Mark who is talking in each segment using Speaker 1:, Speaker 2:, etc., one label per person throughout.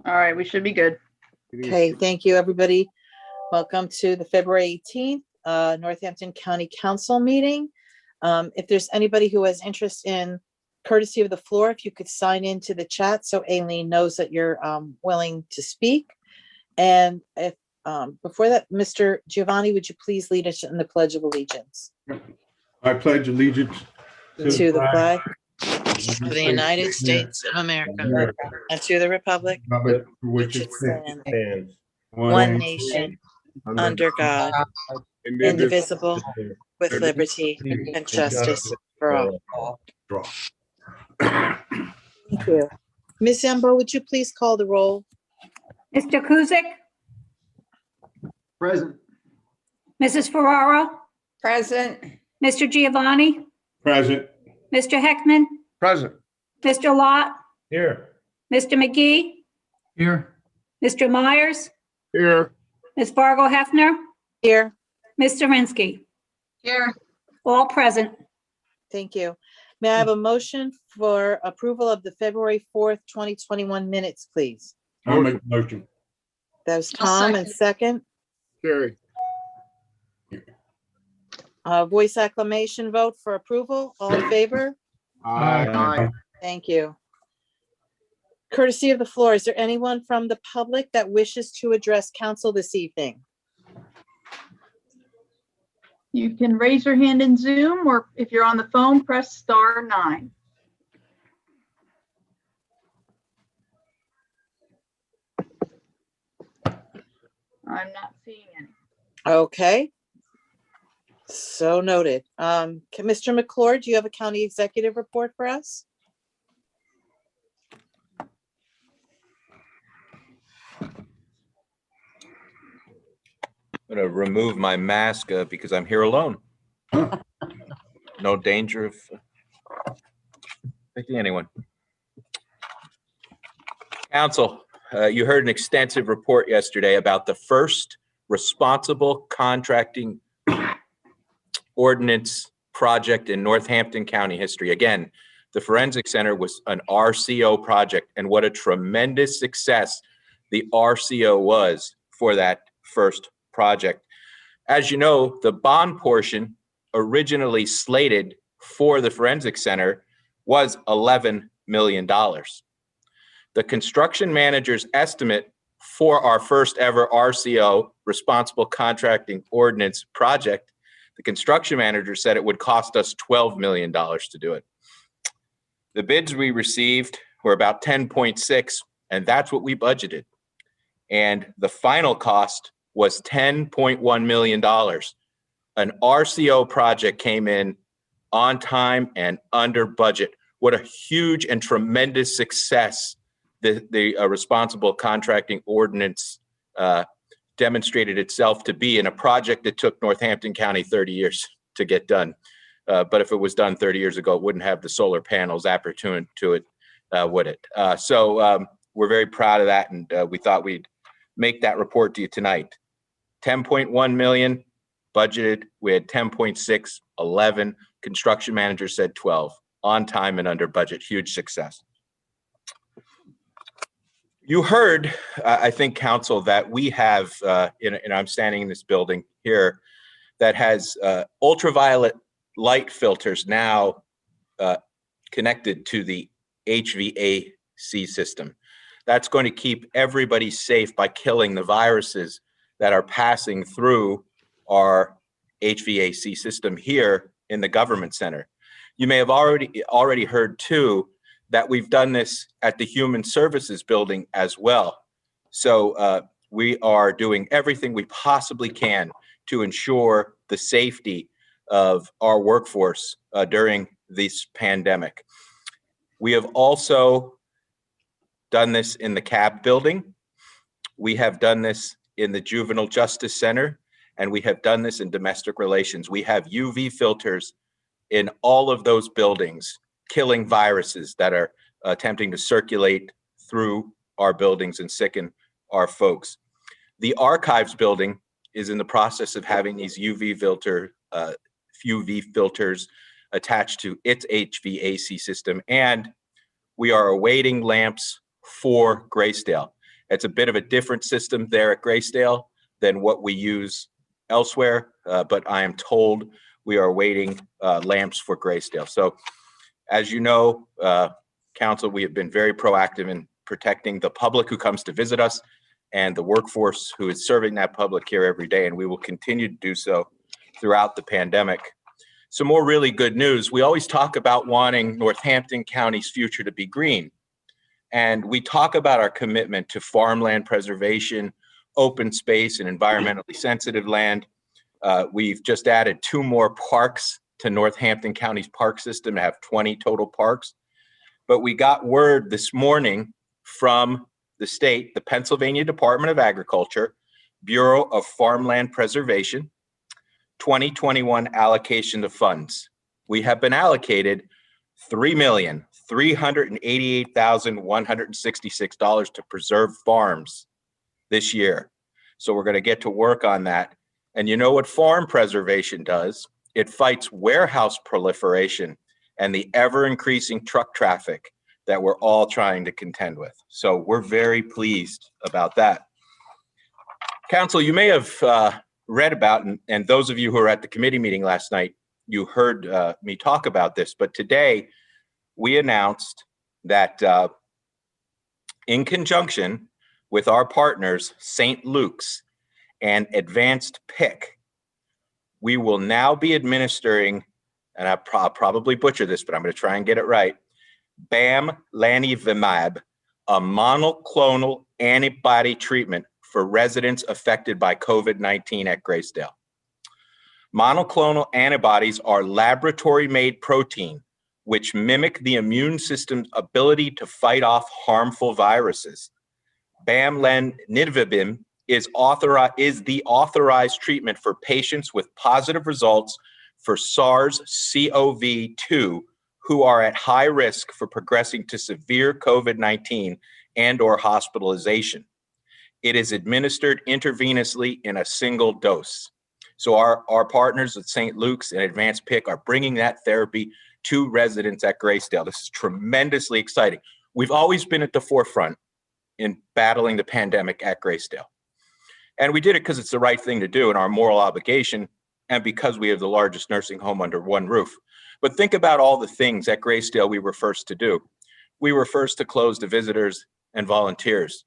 Speaker 1: All right, we should be good.
Speaker 2: Okay, thank you, everybody. Welcome to the February 18th Northampton County Council meeting. If there's anybody who has interest in courtesy of the floor, if you could sign into the chat so Aileen knows that you're willing to speak. And if before that, Mr. Giovanni, would you please lead us in the Pledge of Allegiance?
Speaker 3: I pledge allegiance
Speaker 2: To the flag of the United States of America and to the republic
Speaker 3: for
Speaker 2: which
Speaker 3: which
Speaker 2: it
Speaker 3: it
Speaker 2: stands,
Speaker 3: one
Speaker 2: one nation, under God, indivisible, with liberty and justice for all. Thank you. Ms. Zambo, would you please call the roll?
Speaker 4: Mr. Kuzic,
Speaker 5: Present.
Speaker 4: Mrs. Ferraro,
Speaker 6: Present.
Speaker 4: Mr. Giovanni,
Speaker 3: Present.
Speaker 4: Mr. Heckman,
Speaker 5: Present.
Speaker 4: Mr. Lott,
Speaker 5: Here.
Speaker 4: Mr. McGee,
Speaker 5: Here.
Speaker 4: Mr. Myers,
Speaker 5: Here.
Speaker 4: Ms. Fargo Hefner,
Speaker 2: Here.
Speaker 4: Ms. Zirinsky,
Speaker 6: Here.
Speaker 4: all present.
Speaker 2: Thank you. May I have a motion for approval of the February 4th, 2021 minutes, please?
Speaker 3: I'll make a motion.
Speaker 2: That was
Speaker 6: I'll
Speaker 2: Tom, and second.
Speaker 5: Carrie.
Speaker 2: Voice acclamation vote for approval. All in favor?
Speaker 5: Aye.
Speaker 2: Thank you. Courtesy of the floor, is there anyone from the public that wishes to address council this evening?
Speaker 1: You can raise your hand in Zoom, or if you're on the phone, press *9. I'm not seeing any.
Speaker 2: Okay. So noted. Mr. McClure, do you have a county executive report for us?
Speaker 7: I'm going to remove my mask because I'm here alone. No danger of picking anyone. Council, you heard an extensive report yesterday about the first responsible contracting ordinance project in Northampton County history. Again, the Forensic Center was an RCO project, and what a tremendous success the RCO was for that first project. As you know, the bond portion originally slated for the Forensic Center was $11 million. The construction manager's estimate for our first ever RCO, Responsible Contracting Ordinance project, the construction manager said it would cost us $12 million to do it. The bids we received were about 10.6, and that's what we budgeted. And the final cost was $10.1 million. An RCO project came in on time and under budget. What a huge and tremendous success the Responsible Contracting Ordinance demonstrated itself to be in a project that took Northampton County 30 years to get done. But if it was done 30 years ago, it wouldn't have the solar panels appertinent to it, would it? So we're very proud of that, and we thought we'd make that report to you tonight. 10.1 million budgeted. We had 10.6, 11. Construction manager said 12. On time and under budget. Huge success. You heard, I think, Council, that we have, and I'm standing in this building here, that has ultraviolet light filters now connected to the HVAC system. That's going to keep everybody safe by killing the viruses that are passing through our HVAC system here in the government center. You may have already heard too that we've done this at the Human Services building as well. So we are doing everything we possibly can to ensure the safety of our workforce during this pandemic. We have also done this in the CAB building. We have done this in the Juvenile Justice Center, and we have done this in domestic relations. We have UV filters in all of those buildings, killing viruses that are attempting to circulate through our buildings and sicken our folks. The archives building is in the process of having these UV filters attached to its HVAC system, and we are awaiting lamps for Graysdale. It's a bit of a different system there at Graysdale than what we use elsewhere, but I am told we are waiting lamps for Graysdale. So as you know, Council, we have been very proactive in protecting the public who comes to visit us and the workforce who is serving that public here every day, and we will continue to do so throughout the pandemic. Some more really good news. We always talk about wanting Northampton County's future to be green. And we talk about our commitment to farmland preservation, open space, and environmentally sensitive land. We've just added 2 more parks to Northampton County's park system to have 20 total parks. But we got word this morning from the state, the Pennsylvania Department of Agriculture, Bureau of Farmland Preservation, 2021 allocation of funds. We have been allocated $3,388,166 to preserve farms this year. So we're going to get to work on that. And you know what farm preservation does? It fights warehouse proliferation and the ever increasing truck traffic that we're all trying to contend with. So we're very pleased about that. Council, you may have read about, and those of you who were at the committee meeting last night, you heard me talk about this, but today we announced that in conjunction with our partners, St. Luke's and Advanced PIC, we will now be administering, and I'll probably butcher this, but I'm going to try and get it right, bamlanivimab, a monoclonal antibody treatment for residents affected by COVID-19 at Graysdale. Monoclonal antibodies are laboratory-made protein which mimic the immune system's ability to fight off harmful viruses. Bamlanivimab is the authorized treatment for patients with positive results for SARS-CoV-2 who are at high risk for progressing to severe COVID-19 and or hospitalization. It is administered intravenously in a single dose. So our partners at St. Luke's and Advanced PIC are bringing that therapy to residents at Graysdale. This is tremendously exciting. We've always been at the forefront in battling the pandemic at Graysdale. And we did it because it's the right thing to do and our moral obligation, and because we have the largest nursing home under one roof. But think about all the things at Graysdale we were first to do. We were first to close to visitors and volunteers.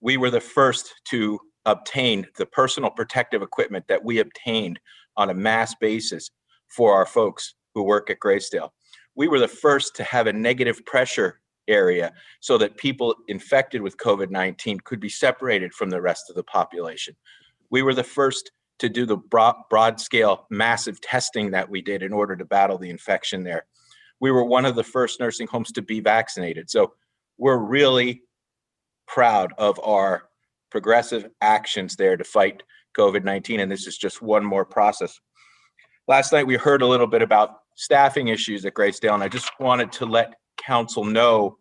Speaker 7: We were the first to obtain the personal protective equipment that we obtained on a mass basis for our folks who work at Graysdale. We were the first to have a negative pressure area so that people infected with COVID-19 could be separated from the rest of the population. We were the first to do the broad scale massive testing that we did in order to battle the infection there. We were one of the first nursing homes to be vaccinated. So we're really proud of our progressive actions there to fight COVID-19, and this is just one more process. Last night we heard a little bit about staffing issues at Graysdale, and I just wanted to let council know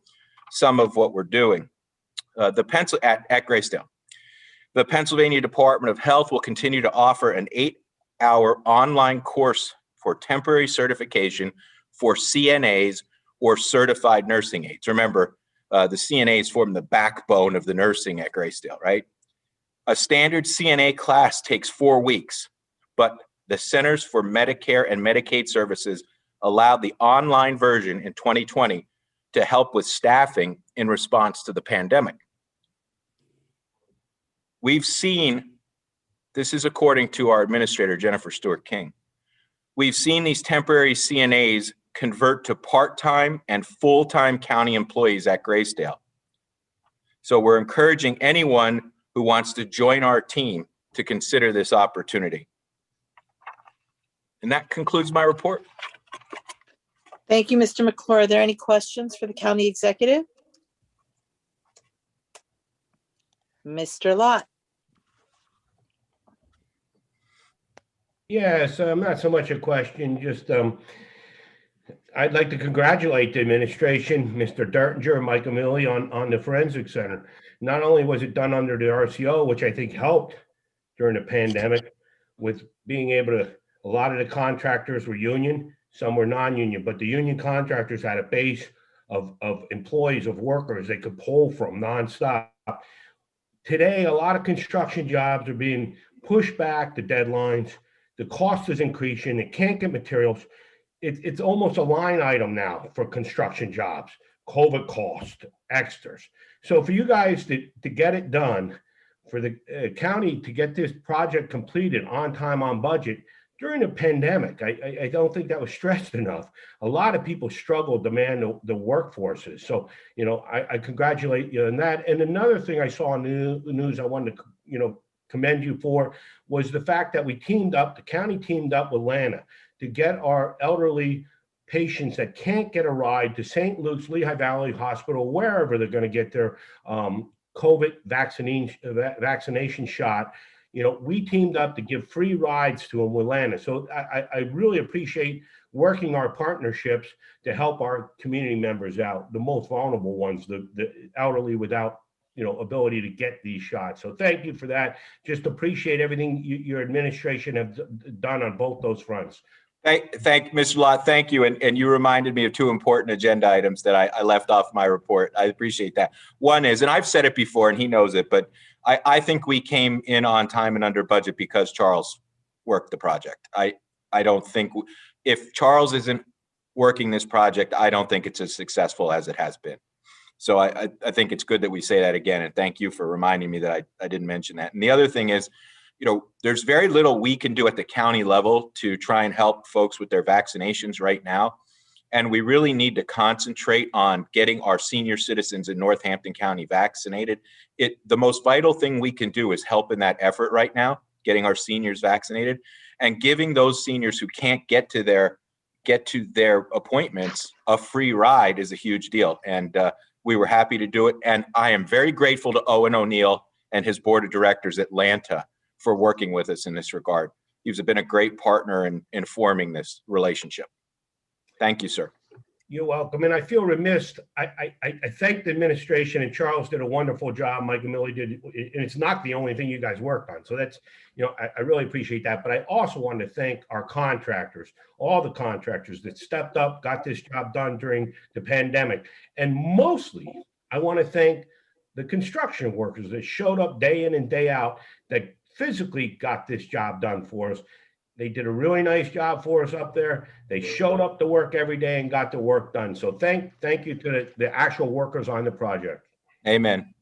Speaker 7: some of what we're doing. At Graysdale, the Pennsylvania Department of Health will continue to offer an 8-hour online course for temporary certification for CNAs or certified nursing aides. Remember, the CNAs form the backbone of the nursing at Graysdale, right? A standard CNA class takes 4 weeks, but the Centers for Medicare and Medicaid Services allowed the online version in 2020 to help with staffing in response to the pandemic. We've seen, this is according to our administrator, Jennifer Stewart King, we've seen these temporary CNAs convert to part-time and full-time county employees at Graysdale. So we're encouraging anyone who wants to join our team to consider this opportunity. And that concludes my report.
Speaker 2: Thank you, Mr. McClure. Are there any questions for the county executive? Mr. Lott.
Speaker 6: Yes, not so much a question, just I'd like to congratulate the administration, Mr. Dertinger and Mike Emili on the Forensic Center. Not only was it done under the RCO, which I think helped during the pandemic with being able to, a lot of the contractors were union, some were non-union, but the union contractors had a base of employees, of workers they could pull from nonstop. today, a lot of construction jobs are being pushed back, the deadlines, the cost is increasing, they can't get materials. It's almost a line item now for construction jobs, COVID cost, extras. So for you guys to get it done, for the county to get this project completed on time, on budget, during the pandemic, I don't think that was stressed enough. A lot of people struggled to man the workforces. So, I congratulate you on that. And another thing I saw in the news I wanted to, commend you for was the fact that the county teamed up with Lana to get our elderly patients that can't get a ride to St. Luke's, Lehigh Valley Hospital, wherever they're going to get their COVID vaccination shot. We teamed up to give free rides to them with Lana. So I really appreciate working our partnerships to help our community members out, the most vulnerable ones, the elderly without, ability to get these shots. So thank you for that. Just appreciate everything your administration have done on both those fronts.
Speaker 7: Thank Mr. Lott. Thank you. And you reminded me of two important agenda items that I left off my report. I appreciate that. One is, and I've said it before and he knows it, but I think we came in on time and under budget because Charles worked the project. I don't think if Charles isn't working this project, I don't think it's as successful as it has been. So I think it's good that we say that again. And thank you for reminding me that I didn't mention that. And the other thing is, there's very little we can do at the county level to try and help folks with their vaccinations right now. And we really need to concentrate on getting our senior citizens in Northampton County vaccinated. The most vital thing we can do is help in that effort right now, getting our seniors vaccinated, and giving those seniors who can't get to their appointments a free ride is a huge deal. And we were happy to do it. And I am very grateful to Owen O'Neill and his board of directors at Lanta for working with us in this regard. He's been a great partner in forming this relationship. Thank you, sir.
Speaker 6: You're welcome. And I feel remiss. I thank the administration, and Charles did a wonderful job. Mike and Millie did, and it's not the only thing you guys worked on. So that's, I really appreciate that. But I also want to thank our contractors, all the contractors that stepped up, got this job done during the pandemic. And mostly, I want to thank the construction workers that showed up day in and day out, that physically got this job done for us. They did a really nice job for us up there. They showed up to work every day and got the work done. So thank you to the actual workers on the project.
Speaker 7: Amen.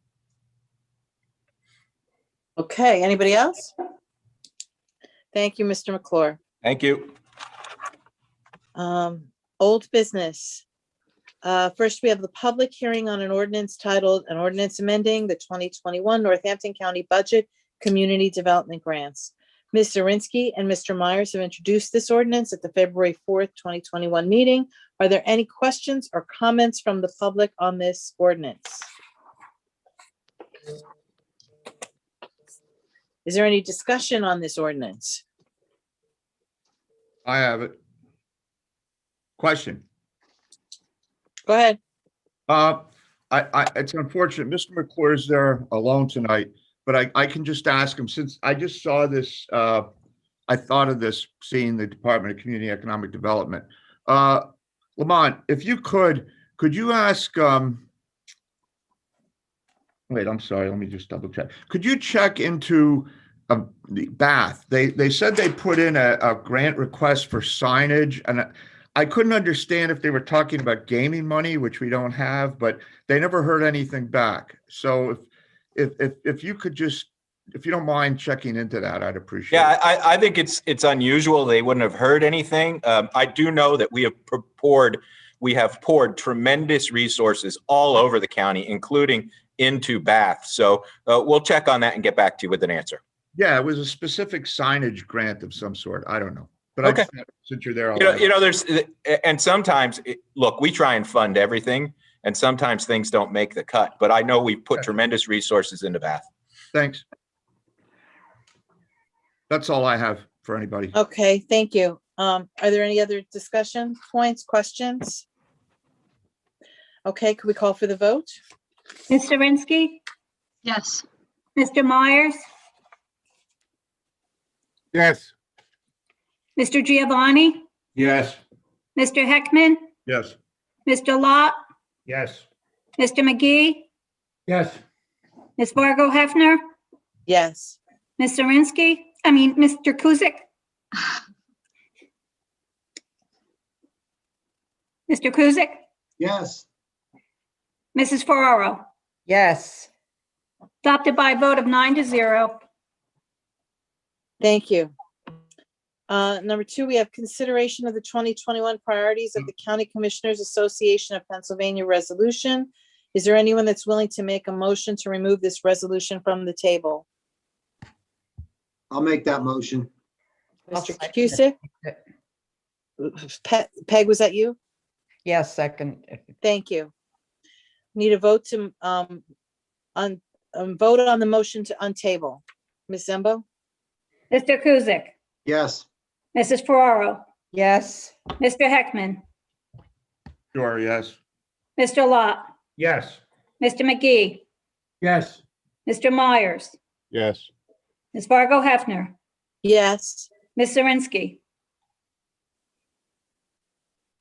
Speaker 2: Okay, anybody else? Thank you, Mr. McClure.
Speaker 7: Thank you.
Speaker 2: Old business. First, we have the public hearing on an ordinance titled, an ordinance amending the 2021 Northampton County Budget Community Development Grants. Ms. Zirinsky and Mr. Myers have introduced this ordinance at the February 4th, 2021 meeting. Are there any questions or comments from the public on this ordinance? Is there any discussion on this ordinance?
Speaker 5: I have it. Question.
Speaker 2: Go ahead.
Speaker 5: It's unfortunate. Mr. McClure is there alone tonight, but I can just ask him, since I just saw this, I thought of this, seeing the Department of Community Economic Development. Lamont, if you could you ask, wait, I'm sorry, let me just double check. Could you check into the Bath? They said they put in a grant request for signage, and I couldn't understand if they were talking about gaming money, which we don't have, but they never heard anything back. So if you could just, if you don't mind checking into that, I'd appreciate it.
Speaker 7: Yeah, I think it's unusual. They wouldn't have heard anything. I do know that we have poured tremendous resources all over the county, including into Bath. So we'll check on that and get back to you with an answer.
Speaker 5: Yeah, it was a specific signage grant of some sort. I don't know. But
Speaker 7: Okay.
Speaker 5: Since you're there,
Speaker 7: There's, and sometimes, look, we try and fund everything, and sometimes things don't make the cut, but I know we've put tremendous resources into Bath.
Speaker 5: Thanks. That's all I have for anybody.
Speaker 2: Okay, thank you. Are there any other discussion points, questions? Okay, could we call for the vote?
Speaker 4: Ms. Zirinsky,
Speaker 1: Yes.
Speaker 4: Mr. Myers,
Speaker 5: Yes.
Speaker 4: Mr. Giovanni,
Speaker 3: Yes.
Speaker 4: Mr. Heckman,
Speaker 5: Yes.
Speaker 4: Mr. Lott,
Speaker 6: Yes.
Speaker 4: Mr. McGee,
Speaker 5: Yes.
Speaker 4: Ms. Fargo Hefner,
Speaker 2: Yes.
Speaker 4: Mr. Mr. Kuzic. Mr. Kuzic,
Speaker 8: Yes.
Speaker 4: Mrs. Ferraro.
Speaker 9: yes,
Speaker 4: Adopted by a vote of 9-0.
Speaker 2: Thank you. Number 2, we have consideration of the 2021 priorities of the County Commissioners Association of Pennsylvania resolution. Is there anyone that's willing to make a motion to remove this resolution from the table?
Speaker 8: I'll make that motion.
Speaker 9: I'll
Speaker 2: Mr.
Speaker 9: second
Speaker 2: Cusick? Peg, was that you?
Speaker 9: yes, second,
Speaker 2: Thank you. Need a vote to, vote on the motion to untable. Ms. Zimbo?
Speaker 4: Mr. Kuzic,
Speaker 8: Yes.
Speaker 4: Mrs. Ferraro,
Speaker 9: yes,
Speaker 4: Mr. Heckman,
Speaker 5: Sure, yes.
Speaker 4: Mr. Lot,
Speaker 6: Yes.
Speaker 4: Mr. McGee,
Speaker 3: Yes.
Speaker 4: Mr. Myers,
Speaker 3: Yes.
Speaker 4: Ms. Fargo Hefner,
Speaker 2: Yes.
Speaker 4: Ms. Zirinsky,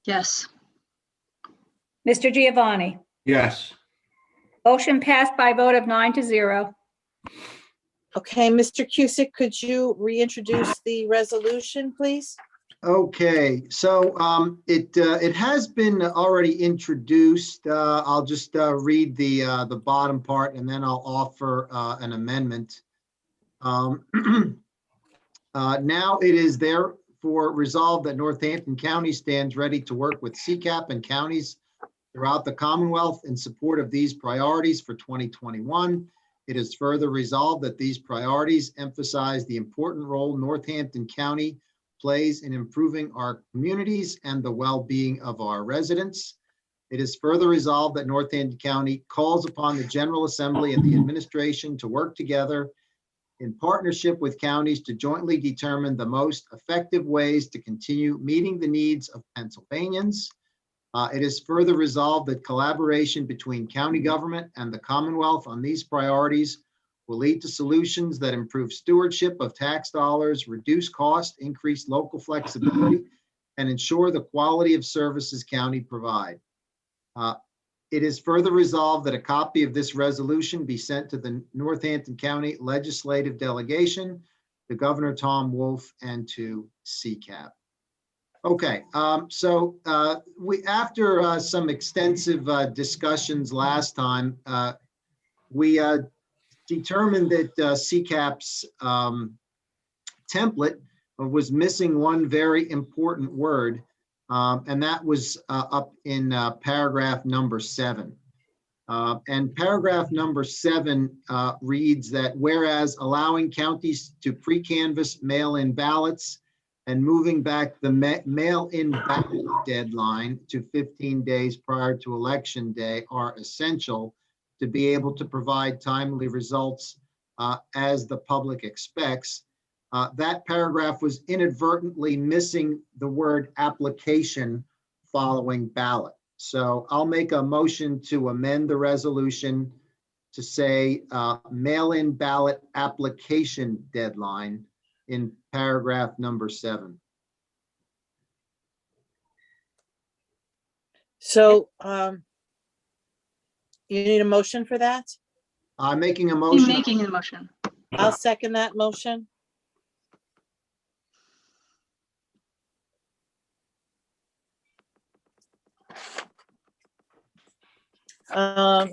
Speaker 1: Yes.
Speaker 4: Mr. Giovanni.
Speaker 3: Yes.
Speaker 4: Motion passed by a vote of 9-0.
Speaker 2: Okay, Mr. Cusick, could you reintroduce the resolution, please?
Speaker 8: Okay, so it has been already introduced. I'll just read the bottom part and then I'll offer an amendment. Now it is therefore resolved that Northampton County stands ready to work with CCAP and counties throughout the Commonwealth in support of these priorities for 2021. It is further resolved that these priorities emphasize the important role Northampton County plays in improving our communities and the well-being of our residents. It is further resolved that Northampton County calls upon the General Assembly and the administration to work together in partnership with counties to jointly determine the most effective ways to continue meeting the needs of Pennsylvanians. It is further resolved that collaboration between county government and the Commonwealth on these priorities will lead to solutions that improve stewardship of tax dollars, reduce cost, increase local flexibility, and ensure the quality of services county provide. It is further resolved that a copy of this resolution be sent to the Northampton County Legislative Delegation, to Governor Tom Wolf, and to CCAP. Okay, so after some extensive discussions last time, we determined that CCAP's template was missing one very important word, and that was up in paragraph number 7. And paragraph number 7 reads that whereas allowing counties to pre-canvass mail-in ballots and moving back the mail-in ballot deadline to 15 days prior to election day are essential to be able to provide timely results as the public expects. That paragraph was inadvertently missing the word application following ballot. So I'll make a motion to amend the resolution to say mail-in ballot application deadline in paragraph number 7.
Speaker 2: So you need a motion for that?
Speaker 8: I'm making a
Speaker 1: You
Speaker 8: motion.
Speaker 1: making a motion?
Speaker 2: I'll second that motion.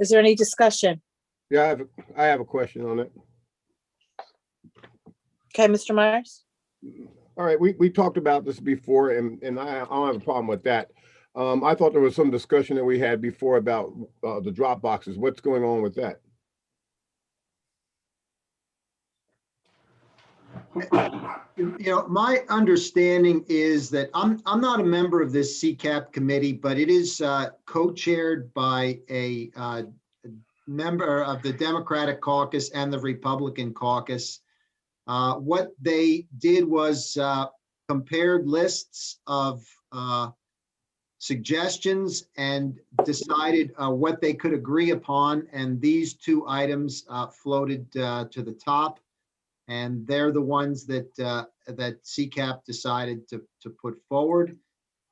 Speaker 2: Is there any discussion?
Speaker 3: Yeah, I have a question on it.
Speaker 2: Okay, Mr. Myers?
Speaker 3: All right, we talked about this before, and I don't have a problem with that. I thought there was some discussion that we had before about the drop boxes. What's going on with that?
Speaker 8: You know, my understanding is that I'm not a member of this CCAP committee, but it is co-chaired by a member of the Democratic caucus and the Republican caucus. What they did was compared lists of suggestions and decided what they could agree upon, and these two items floated to the top. And they're the ones that that CCAP decided to put forward.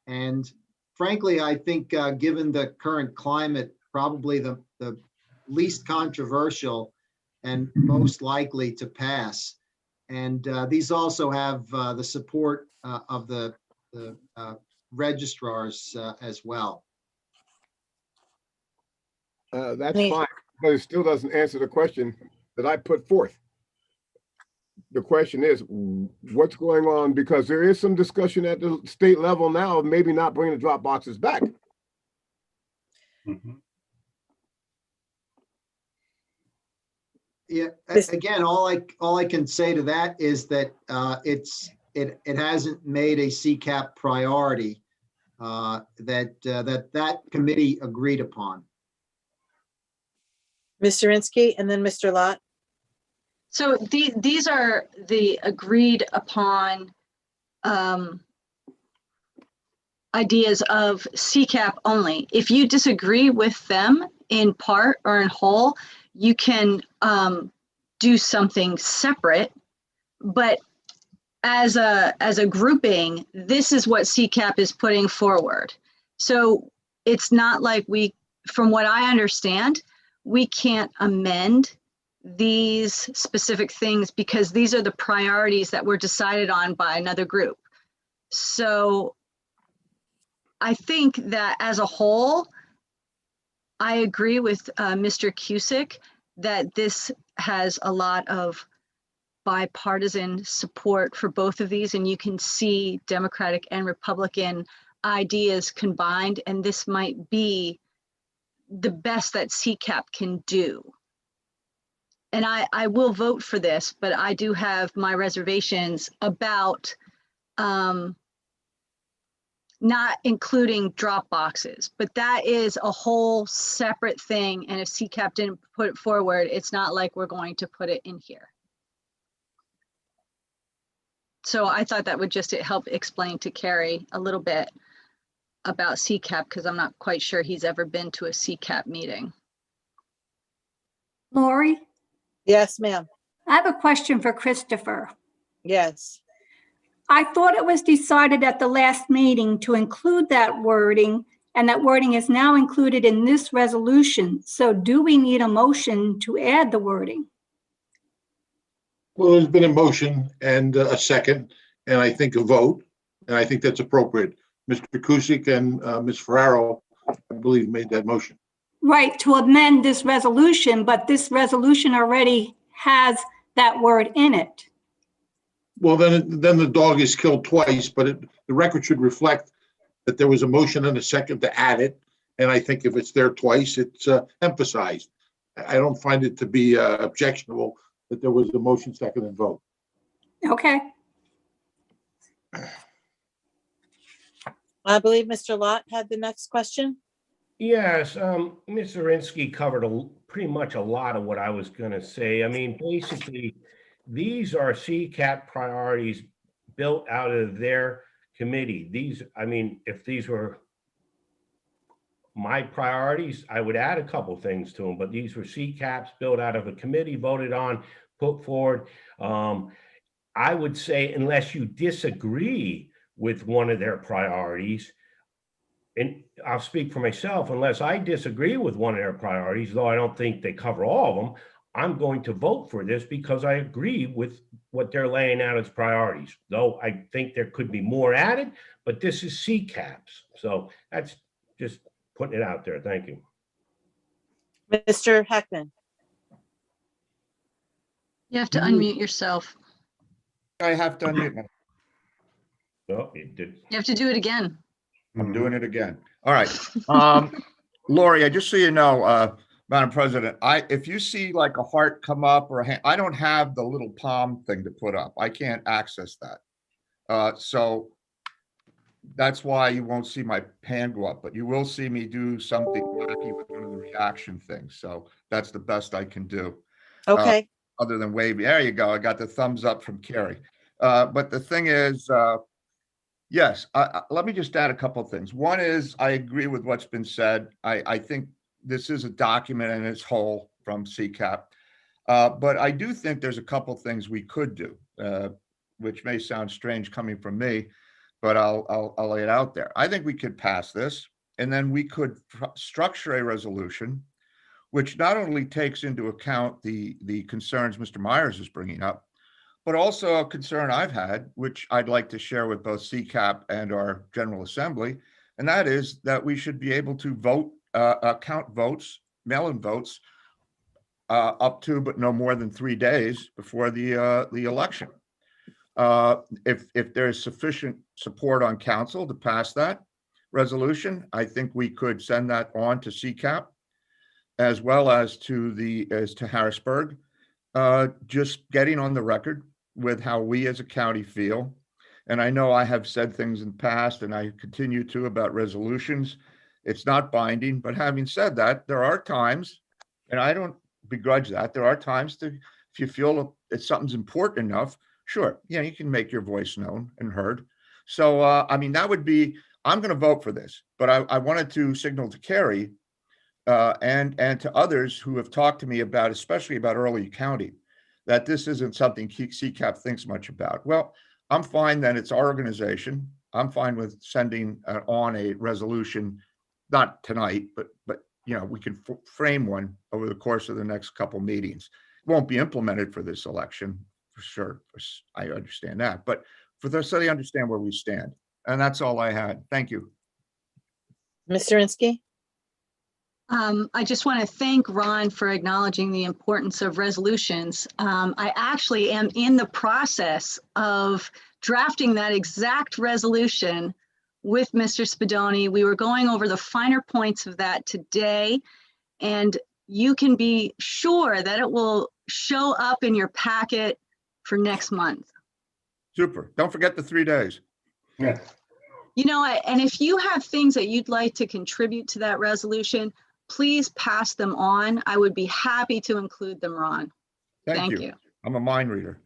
Speaker 8: And frankly, I think given the current climate, probably the least controversial and most likely to pass. And these also have the support of the registrars as well.
Speaker 3: That's
Speaker 2: Me-
Speaker 3: fine, but it still doesn't answer the question that I put forth. The question is, what's going on? Because there is some discussion at the state level now of maybe not bringing the drop boxes back.
Speaker 8: Yeah,
Speaker 2: This-
Speaker 8: again, all I can say to that is that it hasn't made a CCAP priority that committee agreed upon.
Speaker 2: Mr. Inskeep and then Mr. Lot.
Speaker 10: So these are the agreed upon ideas of CCAP only. If you disagree with them in part or in whole, you can do something separate. But as a grouping, this is what CCAP is putting forward. So it's not like from what I understand, we can't amend these specific things because these are the priorities that were decided on by another group. So I think that as a whole, I agree with Mr. Cusick that this has a lot of bipartisan support for both of these, and you can see Democratic and Republican ideas combined, and this might be the best that CCAP can do. And I will vote for this, but I do have my reservations about not including drop boxes, but that is a whole separate thing. And if CCAP didn't put it forward, it's not like we're going to put it in here. So I thought that would just help explain to Carrie a little bit about CCAP, because I'm not quite sure he's ever been to a CCAP meeting.
Speaker 4: Lori,
Speaker 2: Yes, ma'am.
Speaker 4: I have a question for Christopher.
Speaker 2: Yes.
Speaker 4: I thought it was decided at the last meeting to include that wording, and that wording is now included in this resolution. So do we need a motion to add the wording?
Speaker 11: Well, there's been a motion and a second, and I think a vote, and I think that's appropriate. Mr. Kusick and Ms. Ferraro, I believe, made that motion.
Speaker 4: Right, to amend this resolution, but this resolution already has that word in it.
Speaker 11: Well, then the dog is killed twice, but the record should reflect that there was a motion and a second to add it. And I think if it's there twice, it's emphasized. I don't find it to be objectionable that there was a motion, second, and vote.
Speaker 4: Okay.
Speaker 2: I believe Mr. Lot had the next question.
Speaker 6: Yes, Ms. Zirinsky covered pretty much a lot of what I was going to say. I mean, basically, these are CCAP priorities built out of their committee. These, I mean, if these were my priorities, I would add a couple things to them, but these were CCAPs built out of a committee, voted on, put forward. I would say, unless you disagree with one of their priorities, and I'll speak for myself, unless I disagree with one of their priorities, though I don't think they cover all of them, I'm going to vote for this because I agree with what they're laying out as priorities. Though I think there could be more added, but this is CCAPs. So that's just putting it out there. Thank you.
Speaker 2: Mr. Heckman.
Speaker 10: You have to unmute yourself.
Speaker 5: I have to unmute now.
Speaker 6: No, you did.
Speaker 10: You have to do it again.
Speaker 5: I'm doing it again. All right. Lori, just so you know, Madam President, if you see like a heart come up or a hand, I don't have the little palm thing to put up. I can't access that. So that's why you won't see my hand go up, but you will see me do something wacky with one of the reaction things. So that's the best I can do.
Speaker 2: Okay.
Speaker 5: Other than waving. There you go. I got the thumbs up from Carrie. But the thing is, yes, let me just add a couple of things. One is I agree with what's been said. I think this is a document in its whole from CCAP. But I do think there's a couple of things we could do, which may sound strange coming from me, but I'll lay it out there. I think we could pass this, and then we could structure a resolution which not only takes into account the concerns Mr. Myers is bringing up, but also a concern I've had, which I'd like to share with both CCAP and our General Assembly, and that is that we should be able to vote, count votes, mail-in votes, up to but no more than 3 days before the election. If there's sufficient support on council to pass that resolution, I think we could send that on to CCAP as well as to Harrisburg, just getting on the record with how we as a county feel. And I know I have said things in the past, and I continue to, about resolutions. It's not binding, but having said that, there are times, and I don't begrudge that, there are times to, if you feel that something's important enough, sure, yeah, you can make your voice known and heard. So, I mean, that would be, I'm going to vote for this, but I wanted to signal to Carrie and to others who have talked to me about, especially about Early County, that this isn't something CCAP thinks much about. Well, I'm fine that it's our organization. I'm fine with sending on a resolution, not tonight, but you know, we can frame one over the course of the next couple meetings. It won't be implemented for this election, for sure. I understand that, but so they understand where we stand. And that's all I had. Thank you.
Speaker 2: Mr. Inskeep?
Speaker 10: I just want to thank Ron for acknowledging the importance of resolutions. I actually am in the process of drafting that exact resolution with Mr. Spadoni. We were going over the finer points of that today, and you can be sure that it will show up in your packet for next month.
Speaker 5: Super. Don't forget the 3 days.
Speaker 6: Yeah.
Speaker 10: You know, and if you have things that you'd like to contribute to that resolution, please pass them on. I would be happy to include them, Ron. Thank you.
Speaker 5: I'm a mind reader.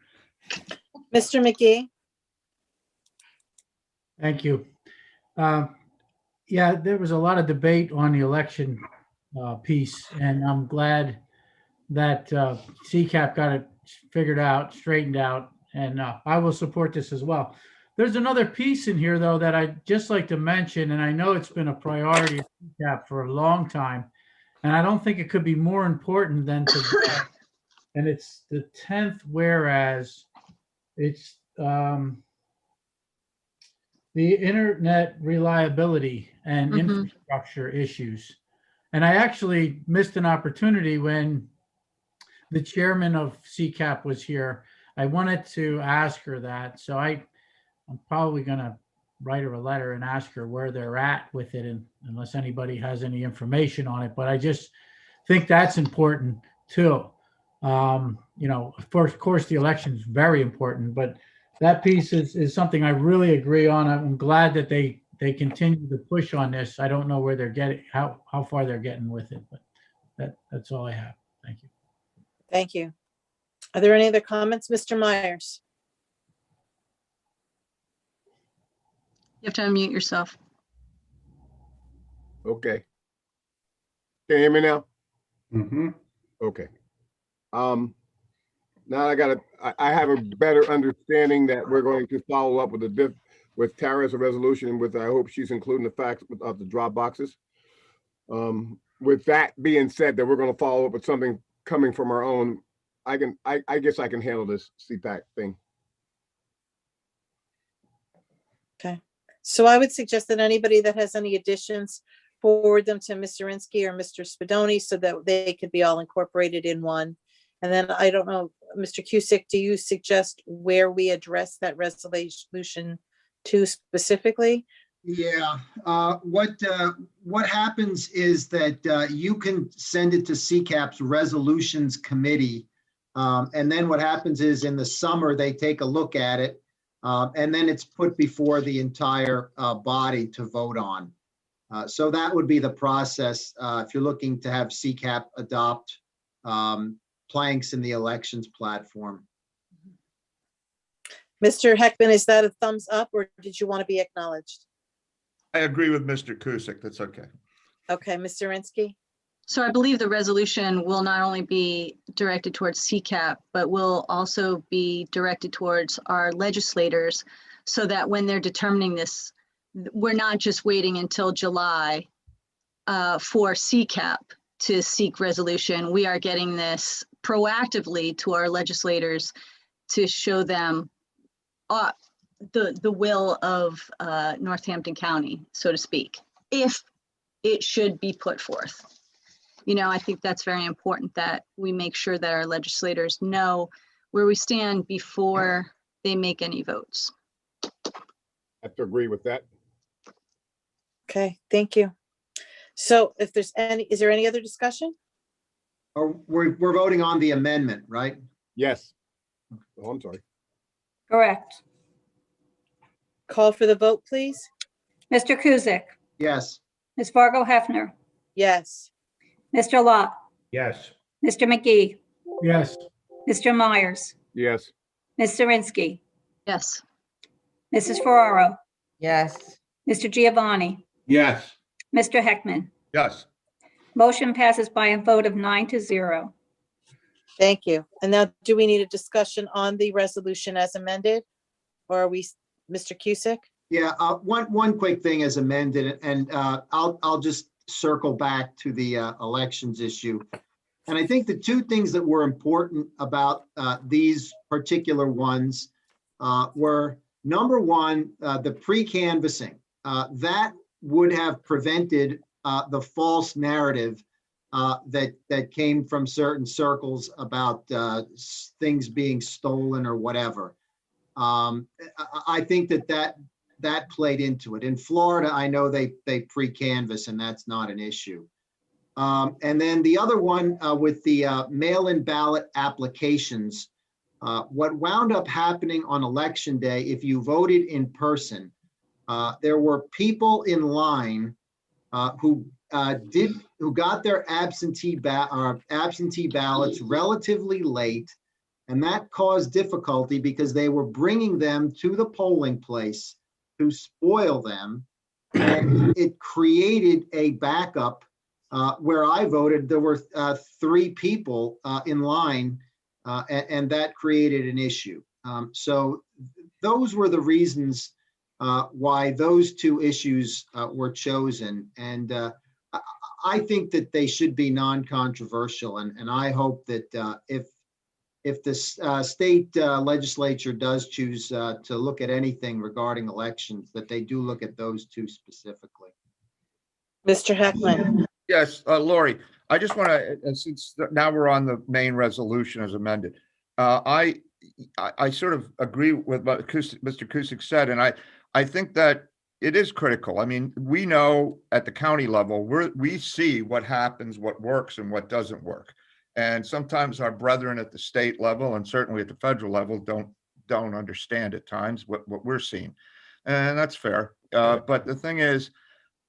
Speaker 2: Mr. McGee?
Speaker 12: Thank you. Yeah, there was a lot of debate on the election piece, and I'm glad that CCAP got it figured out, straightened out, and I will support this as well. There's another piece in here, though, that I'd just like to mention, and I know it's been a priority of CCAP for a long time, and I don't think it could be more important than to, and it's the 10th whereas. It's the internet reliability and infrastructure issues. And I actually missed an opportunity when the chairman of CCAP was here. I wanted to ask her that. So I'm probably going to write her a letter and ask her where they're at with it, and unless anybody has any information on it. But I just think that's important too. You know, of course, the election is very important, but that piece is something I really agree on. I'm glad that they continue to push on this. I don't know where they're getting, how far they're getting with it, but that's all I have. Thank you.
Speaker 2: Thank you. Are there any other comments, Mr. Myers?
Speaker 10: You have to unmute yourself.
Speaker 3: Okay. Can you hear me now?
Speaker 6: Mm-hmm.
Speaker 3: Okay. Now I have a better understanding that we're going to follow up with Tara's resolution, with, I hope she's including the facts of the drop boxes. With that being said, that we're going to follow up with something coming from our own, I guess I can handle this CPAC thing.
Speaker 2: Okay. So I would suggest that anybody that has any additions, forward them to Mr. Inskeep or Mr. Spadoni so that they could be all incorporated in one. And then I don't know, Mr. Cusick, do you suggest where we address that resolution to specifically?
Speaker 8: Yeah, what happens is that you can send it to CCAP's resolutions committee. And then what happens is in the summer, they take a look at it. And then it's put before the entire body to vote on. So that would be the process if you're looking to have CCAP adopt planks in the elections platform.
Speaker 2: Mr. Heckman, is that a thumbs up, or did you want to be acknowledged?
Speaker 5: I agree with Mr. Cusick. That's okay.
Speaker 2: Okay, Mr. Inskeep?
Speaker 10: So I believe the resolution will not only be directed towards CCAP, but will also be directed towards our legislators, so that when they're determining this, we're not just waiting until July for CCAP to seek resolution. We are getting this proactively to our legislators to show them the will of Northampton County, so to speak, if it should be put forth. You know, I think that's very important that we make sure that our legislators know where we stand before they make any votes.
Speaker 3: I have to agree with that.
Speaker 2: Okay, thank you. So if there's any, is there any other discussion?
Speaker 8: Or we're voting on the amendment, right?
Speaker 3: Yes. Oh, I'm sorry.
Speaker 4: Correct.
Speaker 2: Call for the vote, please.
Speaker 4: Mr. Kuzic,
Speaker 8: Yes.
Speaker 4: Ms. Fargo Hefner,
Speaker 2: Yes.
Speaker 4: Mr. Lot,
Speaker 6: Yes.
Speaker 4: Mr. McGee,
Speaker 12: Yes.
Speaker 4: Mr. Myers,
Speaker 3: Yes.
Speaker 4: Ms. Zirinsky,
Speaker 10: Yes.
Speaker 4: Mrs. Ferraro,
Speaker 9: yes,
Speaker 4: Mr. Giovanni,
Speaker 6: Yes.
Speaker 4: Mr. Heckman.
Speaker 5: Yes.
Speaker 4: Motion passes by a vote of 9-0.
Speaker 2: Thank you. And now, do we need a discussion on the resolution as amended? Or are we, Mr. Cusick?
Speaker 8: Yeah, one quick thing as amended, and I'll just circle back to the elections issue. And I think the two things that were important about these particular ones were, number one, the pre-canvassing. That would have prevented the false narrative that came from certain circles about things being stolen or whatever. I think that played into it. In Florida, I know they pre-canvass, and that's not an issue. And then the other one with the mail-in ballot applications, what wound up happening on election day, if you voted in person, there were people in line who got their absentee ballots relatively late, and that caused difficulty because they were bringing them to the polling place to spoil them, and it created a backup. Where I voted, there were 3 people in line, and that created an issue. So those were the reasons why those 2 issues were chosen. And I think that they should be non-controversial. And I hope that if the state legislature does choose to look at anything regarding elections, that they do look at those 2 specifically.
Speaker 2: Mr. Heckman?
Speaker 5: Yes, Lori, I just want to, since now we're on the main resolution as amended, I sort of agree with what Mr. Cusick said, and I think that it is critical. I mean, we know at the county level, we see what happens, what works and what doesn't work. And sometimes our brethren at the state level and certainly at the federal level don't understand at times what we're seeing. And that's fair. But the thing is,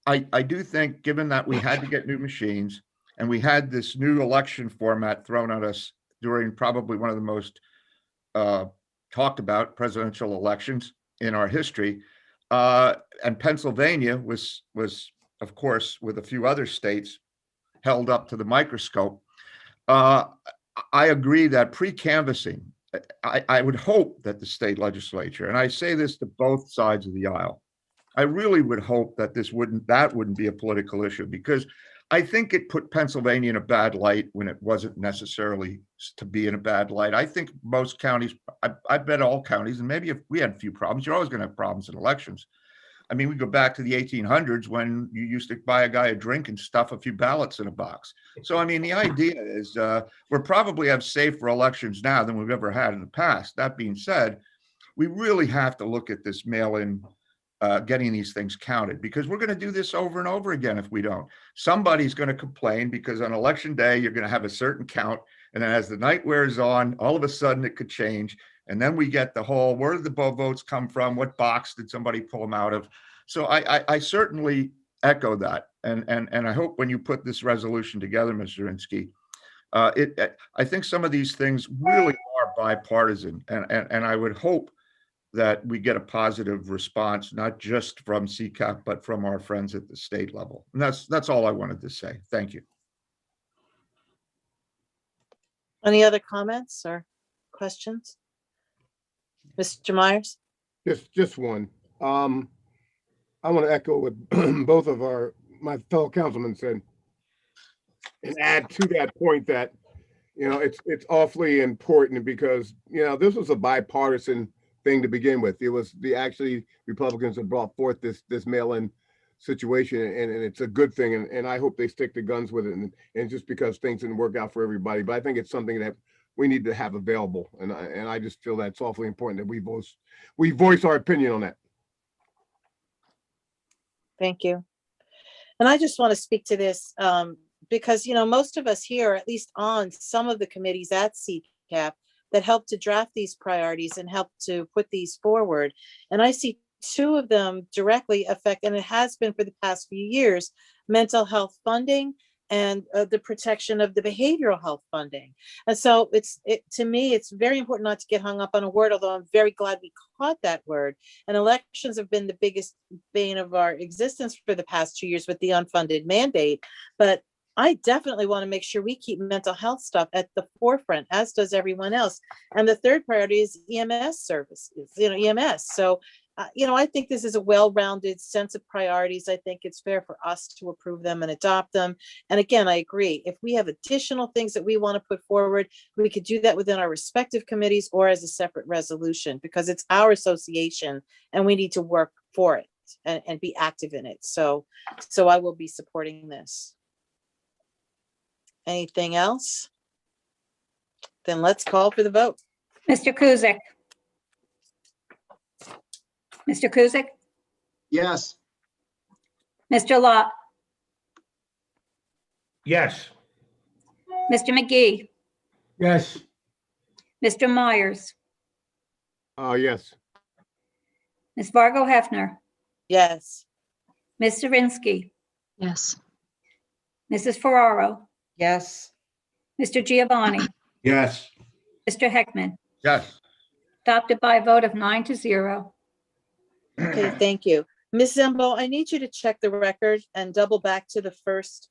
Speaker 5: I do think, given that we had to get new machines and we had this new election format thrown at us during probably one of the most talked about presidential elections in our history, and Pennsylvania was, of course, with a few other states, held up to the microscope. I agree that pre-canvassing, I would hope that the state legislature, and I say this to both sides of the aisle, I really would hope that that wouldn't be a political issue, because I think it put Pennsylvania in a bad light when it wasn't necessarily to be in a bad light. I think most counties, I bet all counties, and maybe if we had a few problems, you're always going to have problems in elections. I mean, we go back to the 1800s when you used to buy a guy a drink and stuff a few ballots in a box. So, I mean, the idea is we're probably have safer elections now than we've ever had in the past. That being said, we really have to look at this mail-in getting these things counted, because we're going to do this over and over again if we don't. Somebody's going to complain because on election day, you're going to have a certain count. And then as the night wears on, all of a sudden it could change. And then we get the whole, where did the votes come from? What box did somebody pull them out of? So I certainly echo that. And I hope when you put this resolution together, Mr. Zirinsky, I think some of these things really are bipartisan. And I would hope that we get a positive response, not just from CCAP, but from our friends at the state level. And that's all I wanted to say. Thank you.
Speaker 2: Any other comments or questions? Mr. Myers?
Speaker 3: Just one. I want to echo what both of my fellow councilmen said. and add to that point that, it's awfully important because, this was a bipartisan thing to begin with. It was actually Republicans that brought forth this mail-in situation, and it's a good thing. And I hope they stick to guns with it. And just because things didn't work out for everybody, but I think it's something that we need to have available. And I just feel that's awfully important that we voice our opinion on that.
Speaker 2: Thank you. And I just want to speak to this because, most of us here, at least on some of the committees at CCAP, that help to draft these priorities and help to put these forward. And I see two of them directly affect, and it has been for the past few years, mental health funding and the protection of the behavioral health funding. And so to me, it's very important not to get hung up on a word, although I'm very glad we caught that word. And elections have been the biggest bane of our existence for the past 2 years with the unfunded mandate. But I definitely want to make sure we keep mental health stuff at the forefront, as does everyone else. And the third priority is EMS services, EMS. So I think this is a well-rounded sense of priorities. I think it's fair for us to approve them and adopt them. And again, I agree. If we have additional things that we want to put forward, we could do that within our respective committees or as a separate resolution, because it's our association and we need to work for it and be active in it. So I will be supporting this. Anything else? Then let's call for the vote.
Speaker 4: Mr. Kuzic. Mr. Kuzic,
Speaker 8: Yes.
Speaker 4: Mr. Lott,
Speaker 6: Yes.
Speaker 4: Mr. McGee,
Speaker 12: Yes.
Speaker 4: Mr. Myers,
Speaker 3: Yes.
Speaker 4: Ms. Fargo Hefner,
Speaker 2: Yes.
Speaker 4: Ms. Zirinsky,
Speaker 10: Yes.
Speaker 4: Mrs. Ferraro,
Speaker 9: Yes.
Speaker 4: Mr. Giovanni,
Speaker 5: Yes.
Speaker 4: Mr. Heckman.
Speaker 5: Yes.
Speaker 4: Adopted by a vote of 9-0.
Speaker 2: Okay, thank you. Ms. Zembo, I need you to check the record and double back to the first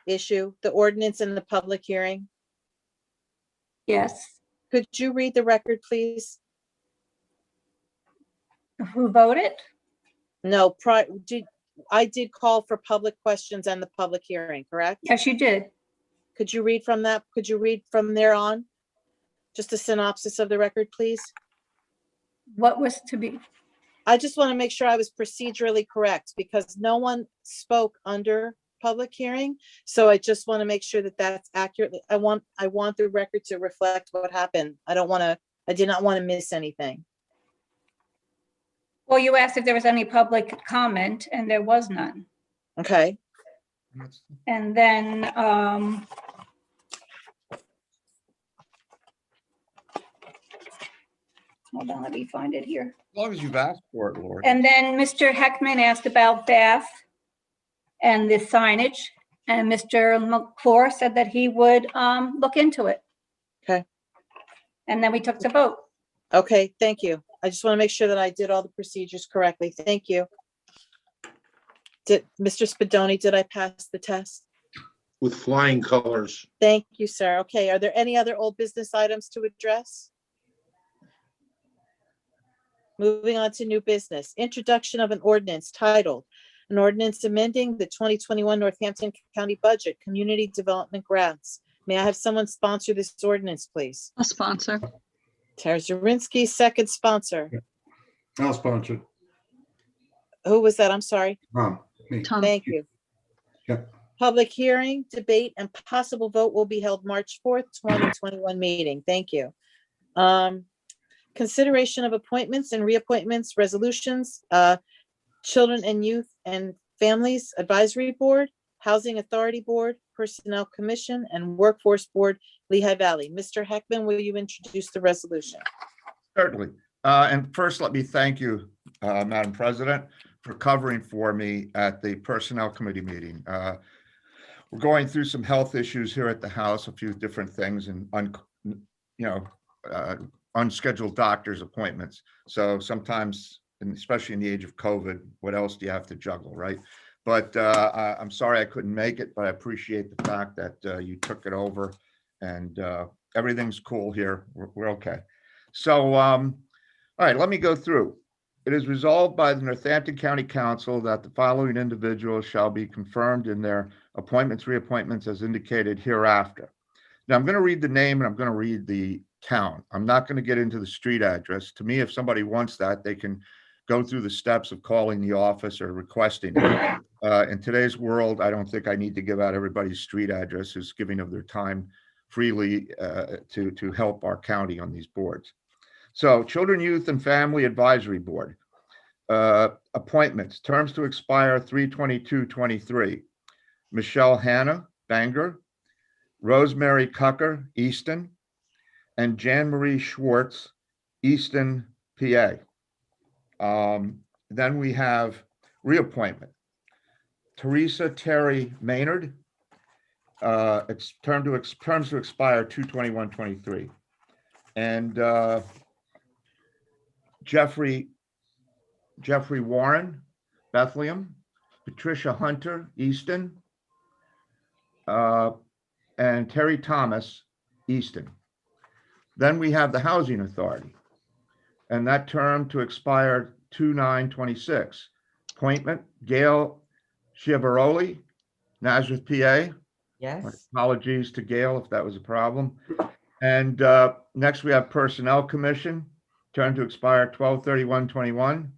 Speaker 2: issue, the ordinance and the public hearing.
Speaker 4: Yes.
Speaker 2: Could you read the record, please?
Speaker 4: Who voted?
Speaker 2: No, I did call for public questions and the public hearing, correct?
Speaker 4: Yes, you did.
Speaker 2: Could you read from that? Could you read from there on? Just a synopsis of the record, please?
Speaker 4: What was to be?
Speaker 2: I just want to make sure I was procedurally correct because no one spoke under public hearing. So I just want to make sure that that's accurate. I want the record to reflect what happened. I did not want to miss anything.
Speaker 4: Well, you asked if there was any public comment, and there was none.
Speaker 2: Okay.
Speaker 4: And then, hold on, let me find it here.
Speaker 5: As long as you've asked for it, Lord.
Speaker 4: And then Mr. Heckman asked about Bath and the signage, and Mr. McClure said that he would look into it.
Speaker 2: Okay.
Speaker 4: And then we took the vote.
Speaker 2: Okay, thank you. I just want to make sure that I did all the procedures correctly. Thank you. Mr. Spadoni, did I pass the test?
Speaker 11: With flying colors.
Speaker 2: Thank you, sir. Okay, are there any other old business items to address? Moving on to new business, introduction of an ordinance titled, an ordinance amending the 2021 Northampton County Budget, Community Development Grants. May I have someone sponsor this ordinance, please?
Speaker 10: A sponsor.
Speaker 2: Tara Zirinsky, second sponsor.
Speaker 13: I'll sponsor.
Speaker 2: Who was that? I'm sorry.
Speaker 13: Me.
Speaker 10: Tom.
Speaker 2: Thank you.
Speaker 13: Yep.
Speaker 2: Public hearing, debate, and possible vote will be held March 4th, 2021 meeting. Thank you. Consideration of appointments and reappointments, resolutions, Children and Youth and Families Advisory Board, Housing Authority Board, Personnel Commission, and Workforce Board, Lehigh Valley. Mr. Heckman, will you introduce the resolution?
Speaker 5: Certainly. And first, let me thank you, Madam President, for covering for me at the Personnel Committee meeting. We're going through some health issues here at the House, a few different things, and unscheduled doctor's appointments. So sometimes, and especially in the age of COVID, what else do you have to juggle, right? But I'm sorry I couldn't make it, but I appreciate the fact that you took it over, and everything's cool here. We're okay. So, all right, let me go through. It is resolved by the Northampton County Council that the following individuals shall be confirmed in their appointments, reappointments as indicated hereafter. Now, I'm going to read the name and I'm going to read the town. I'm not going to get into the street address. To me, if somebody wants that, they can go through the steps of calling the office or requesting it. In today's world, I don't think I need to give out everybody's street address who's giving of their time freely to help our county on these boards. So Children, Youth, and Family Advisory Board. Appointments, terms to expire 3/22/23. Michelle Hanna, Bangor, Rosemary Cucker, Easton, and Jan Marie Schwartz, Easton, PA. Then we have reappointment. Teresa Terry Maynard, terms to expire 2/21/23. And Jeffrey Warren, Bethlehem, Patricia Hunter, Easton, and Terry Thomas, Easton. Then we have the Housing Authority, and that term to expire 2/9/26. Appointment, Gail Chiavaroli, Nazareth, PA.
Speaker 9: Yes.
Speaker 5: Apologies to Gail if that was a problem. And next we have Personnel Commission, term to expire 12/31/21.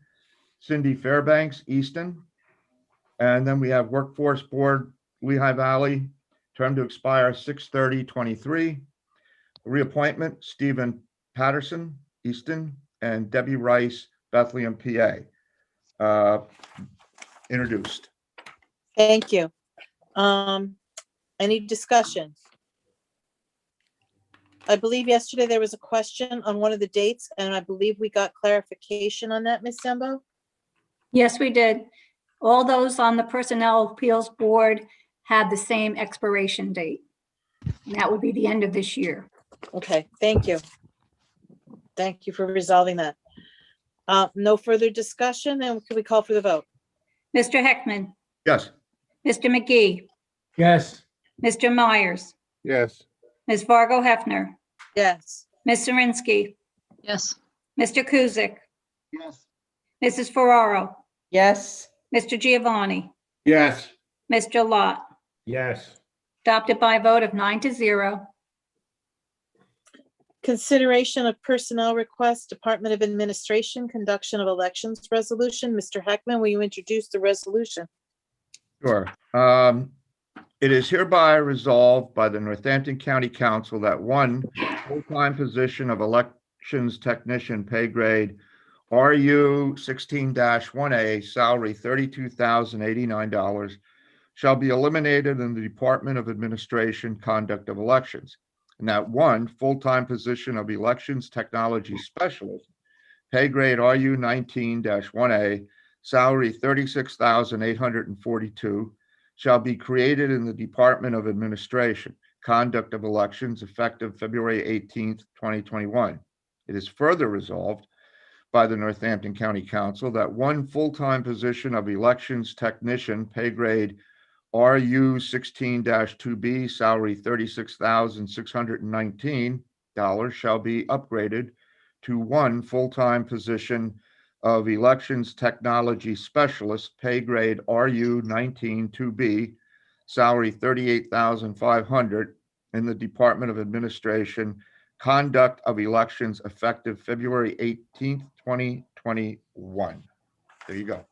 Speaker 5: Cindy Fairbanks, Easton. And then we have Workforce Board, Lehigh Valley, term to expire 6/30/23. Reappointment, Stephen Patterson, Easton, and Debbie Rice, Bethlehem, PA. Introduced.
Speaker 2: Thank you. Any discussion? I believe yesterday there was a question on one of the dates, and I believe we got clarification on that, Ms. Sembo?
Speaker 4: Yes, we did. All those on the Personnel Appeals Board had the same expiration date. And that would be the end of this year.
Speaker 2: Okay, thank you. Thank you for resolving that. No further discussion, and can we call for the vote?
Speaker 4: Mr. Heckman,
Speaker 5: Yes.
Speaker 4: Mr. McGee,
Speaker 12: Yes.
Speaker 4: Mr. Myers,
Speaker 3: Yes.
Speaker 4: Ms. Fargo Hefner,
Speaker 2: Yes.
Speaker 4: Ms. Zirinsky,
Speaker 10: Yes.
Speaker 4: Mr. Kuzic,
Speaker 8: Yes.
Speaker 4: Mrs. Ferraro,
Speaker 9: Yes.
Speaker 4: Mr. Giovanni,
Speaker 13: Yes.
Speaker 4: Mr. Lot.
Speaker 6: Yes.
Speaker 4: Adopted by a vote of 9-0.
Speaker 2: Consideration of personnel requests, Department of Administration, conduction of elections resolution. Mr. Heckman, will you introduce the resolution?
Speaker 5: Sure. It is hereby resolved by the Northampton County Council that one full-time position of elections technician, pay grade RU 16-1A, salary $32,089, shall be eliminated in the Department of Administration Conduct of Elections. And that one full-time position of elections technology specialist, pay grade RU 19-1A, salary $36,842, shall be created in the Department of Administration, Conduct of Elections, effective February 18th, 2021. It is further resolved by the Northampton County Council that one full-time position of elections technician, pay grade RU 16-2B, salary $36,619, shall be upgraded to one full-time position of elections technology specialist, pay grade RU 19-2B, salary $38,500 in the Department of Administration, Conduct of Elections, effective February 18th, 2021. There you go.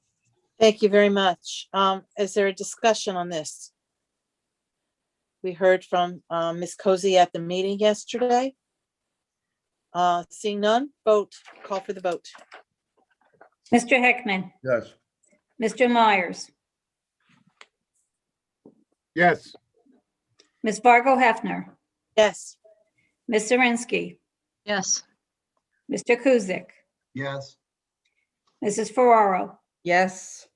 Speaker 2: Thank you very much. Is there a discussion on this? We heard from Ms. Cozy at the meeting yesterday. Seeing none, vote, call for the vote.
Speaker 4: Mr. Heckman,
Speaker 5: Yes.
Speaker 4: Mr. Myers,
Speaker 3: Yes.
Speaker 4: Ms. Fargo Hefner,
Speaker 2: Yes.
Speaker 4: Ms. Zirinsky,
Speaker 10: Yes.
Speaker 4: Mr. Kuzic,
Speaker 8: Yes.
Speaker 4: Mrs. Ferraro,
Speaker 9: Yes.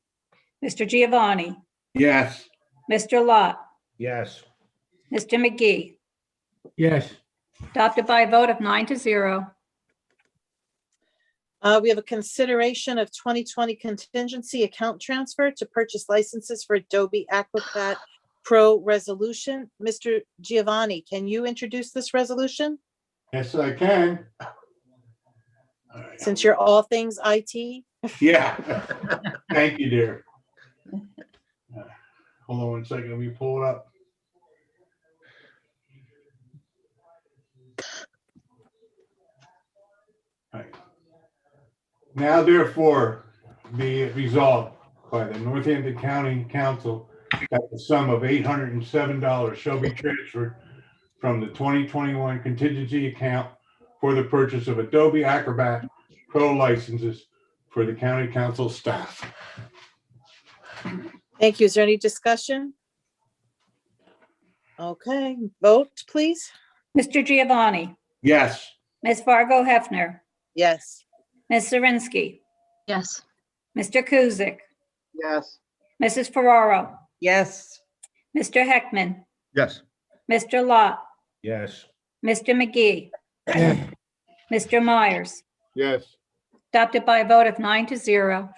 Speaker 4: Mr. Giovanni,
Speaker 13: Yes.
Speaker 4: Mr. Lot,
Speaker 6: Yes.
Speaker 4: Mr. McGee.
Speaker 12: Yes.
Speaker 4: Adopted by a vote of 9-0.
Speaker 2: We have a consideration of 2020 contingency account transfer to purchase licenses for Adobe Acrobat Pro resolution. Mr. Giovanni, can you introduce this resolution?
Speaker 13: Yes, I can. All right.
Speaker 2: Since you're all things IT?
Speaker 13: Yeah. Thank you, dear. Hold on one second. Let me pull it up. All right. Now therefore be it resolved by the Northampton County Council that the sum of $807 shall be transferred from the 2021 contingency account for the purchase of Adobe Acrobat Pro licenses for the county council staff.
Speaker 2: Thank you. Is there any discussion? Okay, vote, please.
Speaker 4: Mr. Giovanni,
Speaker 13: Yes.
Speaker 4: Ms. Fargo Hefner,
Speaker 2: Yes.
Speaker 4: Ms. Zirinsky,
Speaker 10: Yes.
Speaker 4: Mr. Kuzic,
Speaker 8: Yes.
Speaker 4: Mrs. Ferraro,
Speaker 9: yes,
Speaker 4: Mr. Heckman,
Speaker 5: Yes.
Speaker 4: Mr. Lot,
Speaker 6: Yes.
Speaker 4: Mr. McGee,
Speaker 12: yes,
Speaker 4: Mr. Myers.
Speaker 3: Yes.
Speaker 4: Adopted by a vote of 9-0.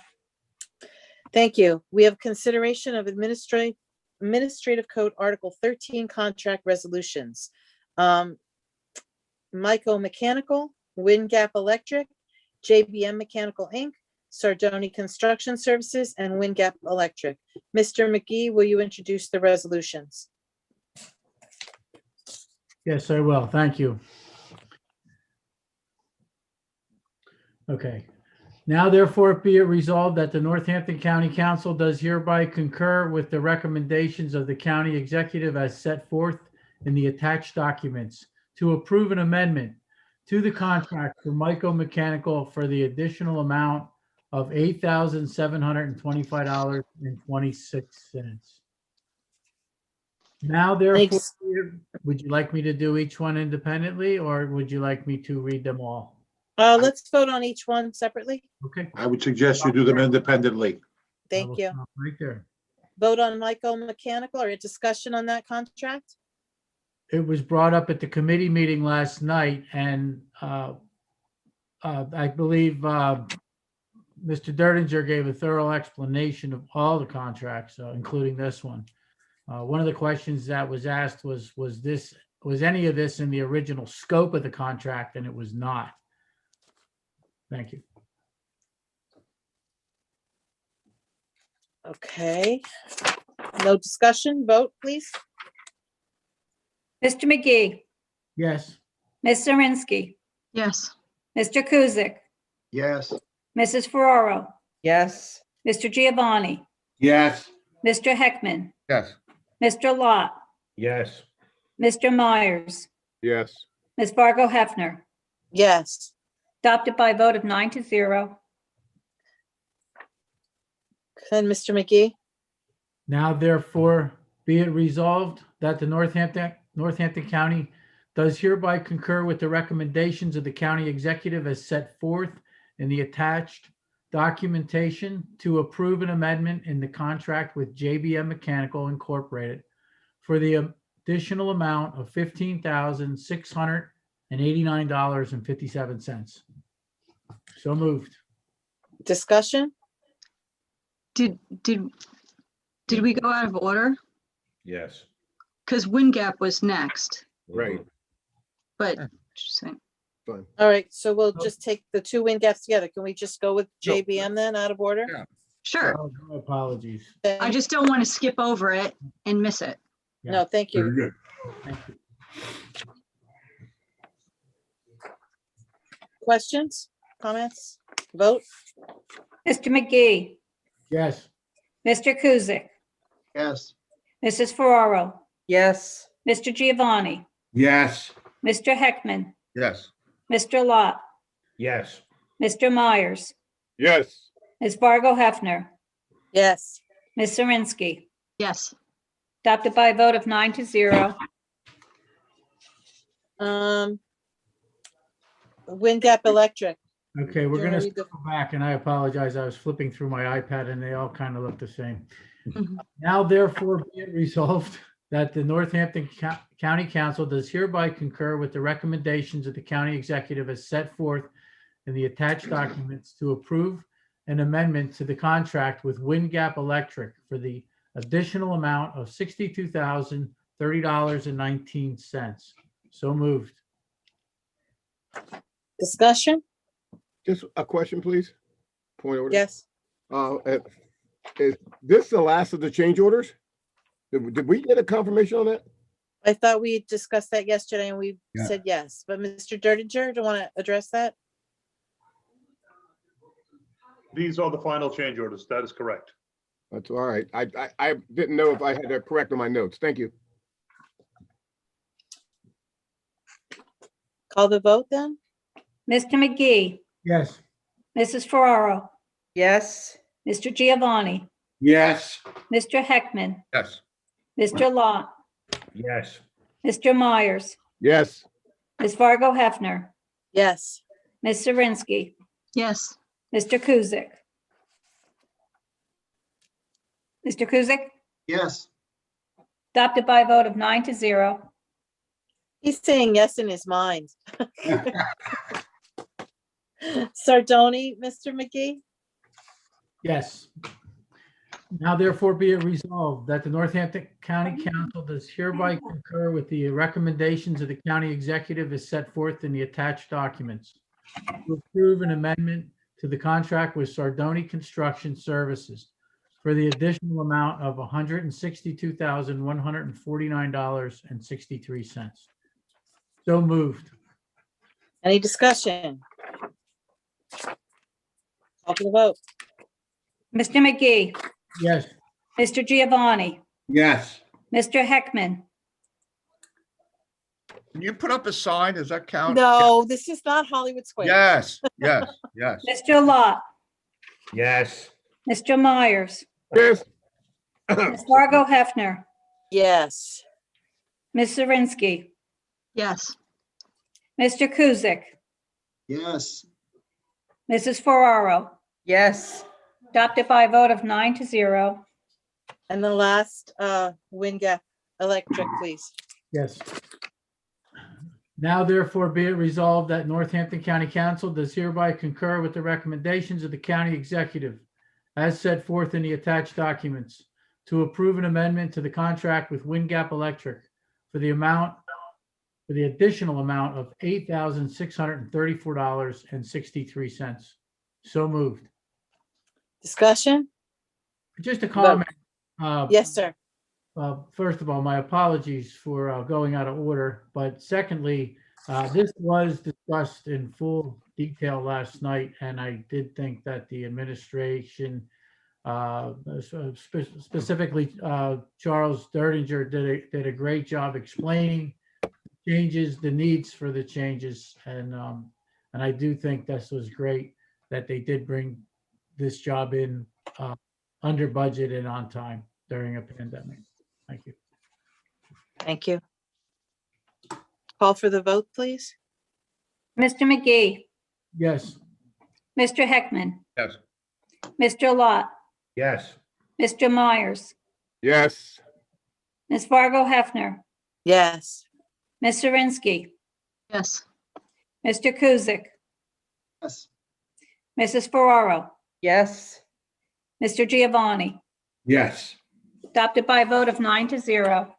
Speaker 2: Thank you. We have consideration of Administrative Code Article 13 contract resolutions. Myco Mechanical, Wind Gap Electric, JBM Mechanical Inc., Sardoni Construction Services, and Wind Gap Electric. Mr. McGee, will you introduce the resolutions?
Speaker 12: yes, I will. Thank you. Okay. Now therefore be it resolved that the Northampton County Council does hereby concur with the recommendations of the county executive as set forth in the attached documents to approve an amendment to the contract for Myco Mechanical for the additional amount of $8,725.26. Now therefore,
Speaker 2: Thanks.
Speaker 12: would you like me to do each one independently, or would you like me to read them all?
Speaker 2: Let's vote on each one separately.
Speaker 12: Okay.
Speaker 11: I would suggest you do them independently.
Speaker 12: I
Speaker 2: Thank
Speaker 12: will
Speaker 2: you.
Speaker 12: stop right there.
Speaker 2: Vote on Myco Mechanical or a discussion on that contract?
Speaker 12: It was brought up at the committee meeting last night, and I believe Mr. Dertinger gave a thorough explanation of all the contracts, including this one. One of the questions that was asked was any of this in the original scope of the contract, and it was not. Thank you.
Speaker 2: Okay. No discussion. Vote, please.
Speaker 4: Mr. McGee,
Speaker 12: Yes,
Speaker 4: Ms. Zirinsky,
Speaker 10: Yes.
Speaker 4: Mr. Kuzic,
Speaker 8: Yes.
Speaker 4: Mrs. Ferraro,
Speaker 9: yes,
Speaker 4: Mr. Giovanni,
Speaker 13: Yes.
Speaker 4: Mr. Heckman,
Speaker 5: Yes.
Speaker 4: Mr. Lot,
Speaker 6: Yes.
Speaker 4: Mr. Myers,
Speaker 3: Yes.
Speaker 4: Ms. Fargo Hefner.
Speaker 2: Yes.
Speaker 4: Adopted by a vote of 9-0.
Speaker 2: And Mr. McGee?
Speaker 12: now therefore be it resolved that the Northampton County does hereby concur with the recommendations of the county executive as set forth in the attached documentation to approve an amendment in the contract with JBM Mechanical Incorporated for the additional amount of $15,689.57. So moved.
Speaker 2: Discussion?
Speaker 10: Did we go out of order?
Speaker 6: Yes.
Speaker 10: Because Wind Gap was next,
Speaker 3: Right.
Speaker 10: but just saying.
Speaker 3: Fine.
Speaker 2: All right, so we'll just take the two wind gaps together. Can we just go with
Speaker 5: No.
Speaker 2: JBM then, out of order?
Speaker 5: Yeah.
Speaker 10: Sure.
Speaker 12: Oh, no apologies.
Speaker 10: I just don't want to skip over it and miss it.
Speaker 2: No, thank
Speaker 13: Very
Speaker 2: you.
Speaker 13: good.
Speaker 12: Thank you.
Speaker 2: Questions, comments, vote?
Speaker 4: Mr. McGee,
Speaker 12: Yes,
Speaker 4: Mr. Kuzic,
Speaker 8: Yes.
Speaker 4: Mrs. Ferraro,
Speaker 9: yes,
Speaker 4: Mr. Giovanni,
Speaker 13: Yes.
Speaker 4: Mr. Heckman,
Speaker 5: Yes.
Speaker 4: Mr. Lot,
Speaker 6: Yes.
Speaker 4: Mr. Myers,
Speaker 3: Yes.
Speaker 4: Ms. Fargo Hefner,
Speaker 2: Yes.
Speaker 4: Ms. Zirinsky.
Speaker 10: Yes.
Speaker 4: Adopted by a vote of 9-0.
Speaker 2: Wind Gap Electric.
Speaker 12: okay, we're
Speaker 2: Do you
Speaker 12: gonna
Speaker 2: wanna read the-
Speaker 12: go back, and I apologize. I was flipping through my iPad and they all kind of look the same.
Speaker 10: Mhm.
Speaker 12: Now therefore be it resolved that the Northampton County Council does hereby concur with the recommendations of the county executive as set forth in the attached documents to approve an amendment to the contract with Wind Gap Electric for the additional amount of $62,030.19. So moved.
Speaker 2: Discussion?
Speaker 3: Just a question, please. Point of order.
Speaker 2: Yes.
Speaker 3: Is this the last of the change orders? Did we get a confirmation on that?
Speaker 2: I thought we discussed that yesterday and we
Speaker 5: Yeah.
Speaker 2: said yes, but Mr. Dertinger, do you want to address that?
Speaker 14: These are the final change orders. That is correct.
Speaker 3: That's all right. I didn't know if I had that correct on my notes. Thank you.
Speaker 2: Call the vote then?
Speaker 4: Mr. McGee,
Speaker 12: Yes.
Speaker 4: Mrs. Ferraro,
Speaker 9: yes,
Speaker 4: Mr. Giovanni,
Speaker 13: Yes.
Speaker 4: Mr. Heckman,
Speaker 5: Yes.
Speaker 4: Mr. Lot,
Speaker 6: Yes.
Speaker 4: Mr. Myers,
Speaker 3: Yes.
Speaker 4: Ms. Fargo Hefner,
Speaker 2: Yes.
Speaker 4: Ms. Zirinsky,
Speaker 10: Yes.
Speaker 4: Mr. Kuzic. Mr. Kuzic,
Speaker 8: Yes.
Speaker 4: adopted by a vote of 9-0.
Speaker 2: He's saying yes in his mind. Sardoni, Mr. McGee?
Speaker 12: Yes. Now therefore be it resolved that the Northampton County Council does hereby concur with the recommendations of the county executive as set forth in the attached documents. To approve an amendment to the contract with Sardoni Construction Services for the additional amount of $162,149.63. So moved.
Speaker 2: Any discussion? Call for the vote.
Speaker 4: Mr. McGee,
Speaker 12: Yes.
Speaker 4: Mr. Giovanni,
Speaker 13: Yes.
Speaker 4: Mr. Heckman,
Speaker 5: Can you put up a sign? Does that count?
Speaker 2: No, this is not Hollywood Square.
Speaker 5: Yes, yes, yes.
Speaker 4: Mr. Lot,
Speaker 6: Yes.
Speaker 4: Mr. Myers,
Speaker 3: Yes.
Speaker 4: Ms. Fargo Hefner,
Speaker 2: Yes.
Speaker 4: Ms. Zirinsky,
Speaker 10: Yes.
Speaker 4: Mr. Kuzic,
Speaker 8: Yes.
Speaker 4: Mrs. Ferraro,
Speaker 9: yes,
Speaker 4: adopted by a vote of 9-0.
Speaker 2: And the last, wind gap electric, please.
Speaker 12: Yes. Now therefore be it resolved that Northampton County Council does hereby concur with the recommendations of the county executive as set forth in the attached documents to approve an amendment to the contract with Wind Gap Electric for the additional amount of $8,634.63. So moved.
Speaker 2: Discussion?
Speaker 12: Just a comment.
Speaker 2: Yes, sir.
Speaker 12: First of all, my apologies for going out of order, but secondly, this was discussed in full detail last night, and I did think that the administration, specifically Charles Dertinger, did a great job explaining changes, the needs for the changes, and I do think this was great that they did bring this job in under budget and on time during a pandemic. Thank you.
Speaker 2: Thank you. Call for the vote, please.
Speaker 4: Mr. McGee,
Speaker 12: Yes.
Speaker 4: Mr. Heckman,
Speaker 5: Yes.
Speaker 4: Mr. Lot,
Speaker 6: Yes.
Speaker 4: Mr. Myers,
Speaker 3: Yes.
Speaker 4: Ms. Fargo Hefner,
Speaker 2: Yes.
Speaker 4: Ms. Zirinsky,
Speaker 10: Yes.
Speaker 4: Mr. Kuzic,
Speaker 8: Yes.
Speaker 4: Mrs. Ferraro,
Speaker 9: yes,
Speaker 4: Mr. Giovanni,
Speaker 13: Yes.
Speaker 4: adopted by a vote of 9-0.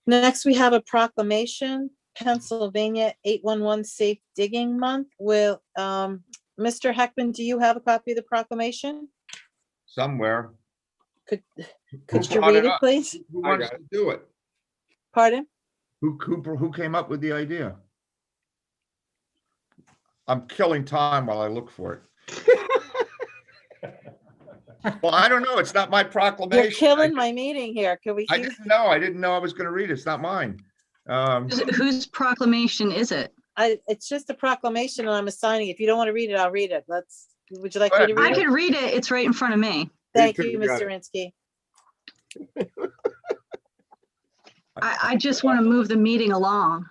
Speaker 2: Next, we have a proclamation, Pennsylvania 811 Safe Digging Month. Will, Mr. Heckman, do you have a copy of the proclamation?
Speaker 5: Somewhere.
Speaker 2: Could
Speaker 5: Who
Speaker 2: you
Speaker 5: brought
Speaker 2: read it,
Speaker 5: up?
Speaker 2: please?
Speaker 5: Who wants
Speaker 3: got
Speaker 5: to do it?
Speaker 2: Pardon?
Speaker 5: Who came up with the idea? I'm killing time while I look for it. Well, I don't know. It's not my proclamation.
Speaker 2: You're killing my meeting here. Could we
Speaker 5: I
Speaker 2: see?
Speaker 5: didn't know. I didn't know I was going to read it. It's not mine.
Speaker 10: Whose proclamation is it?
Speaker 2: It's just a proclamation and I'm assigning. If you don't want to read it, I'll read it. Would you like
Speaker 5: Go
Speaker 2: me to
Speaker 5: ahead.
Speaker 2: read
Speaker 10: I
Speaker 2: it?
Speaker 10: could read it. It's right in front of me.
Speaker 2: Thank
Speaker 3: Me too,
Speaker 2: you,
Speaker 3: got
Speaker 2: Mr.
Speaker 3: it.
Speaker 2: Rinsky.
Speaker 10: I just want to move the meeting along.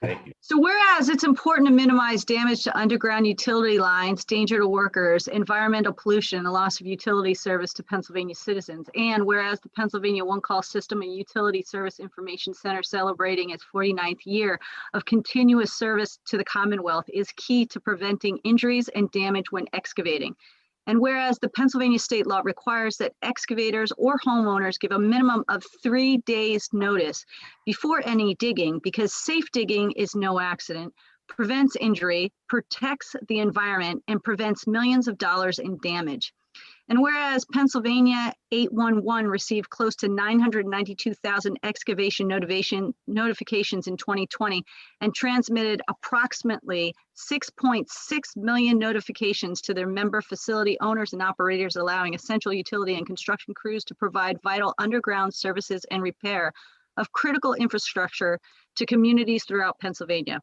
Speaker 6: Thank you.
Speaker 10: So whereas it's important to minimize damage to underground utility lines, danger to workers, environmental pollution, and the loss of utility service to Pennsylvania citizens, and whereas the Pennsylvania One Call System and Utility Service Information Center celebrating its 49th year of continuous service to the Commonwealth is key to preventing injuries and damage when excavating. And whereas the Pennsylvania state law requires that excavators or homeowners give a minimum of 3 days notice before any digging, because safe digging is no accident, prevents injury, protects the environment, and prevents millions of dollars in damage. And whereas Pennsylvania 811 received close to 992,000 excavation notifications in 2020 and transmitted approximately 6.6 million notifications to their member facility owners and operators, allowing essential utility and construction crews to provide vital underground services and repair of critical infrastructure to communities throughout Pennsylvania.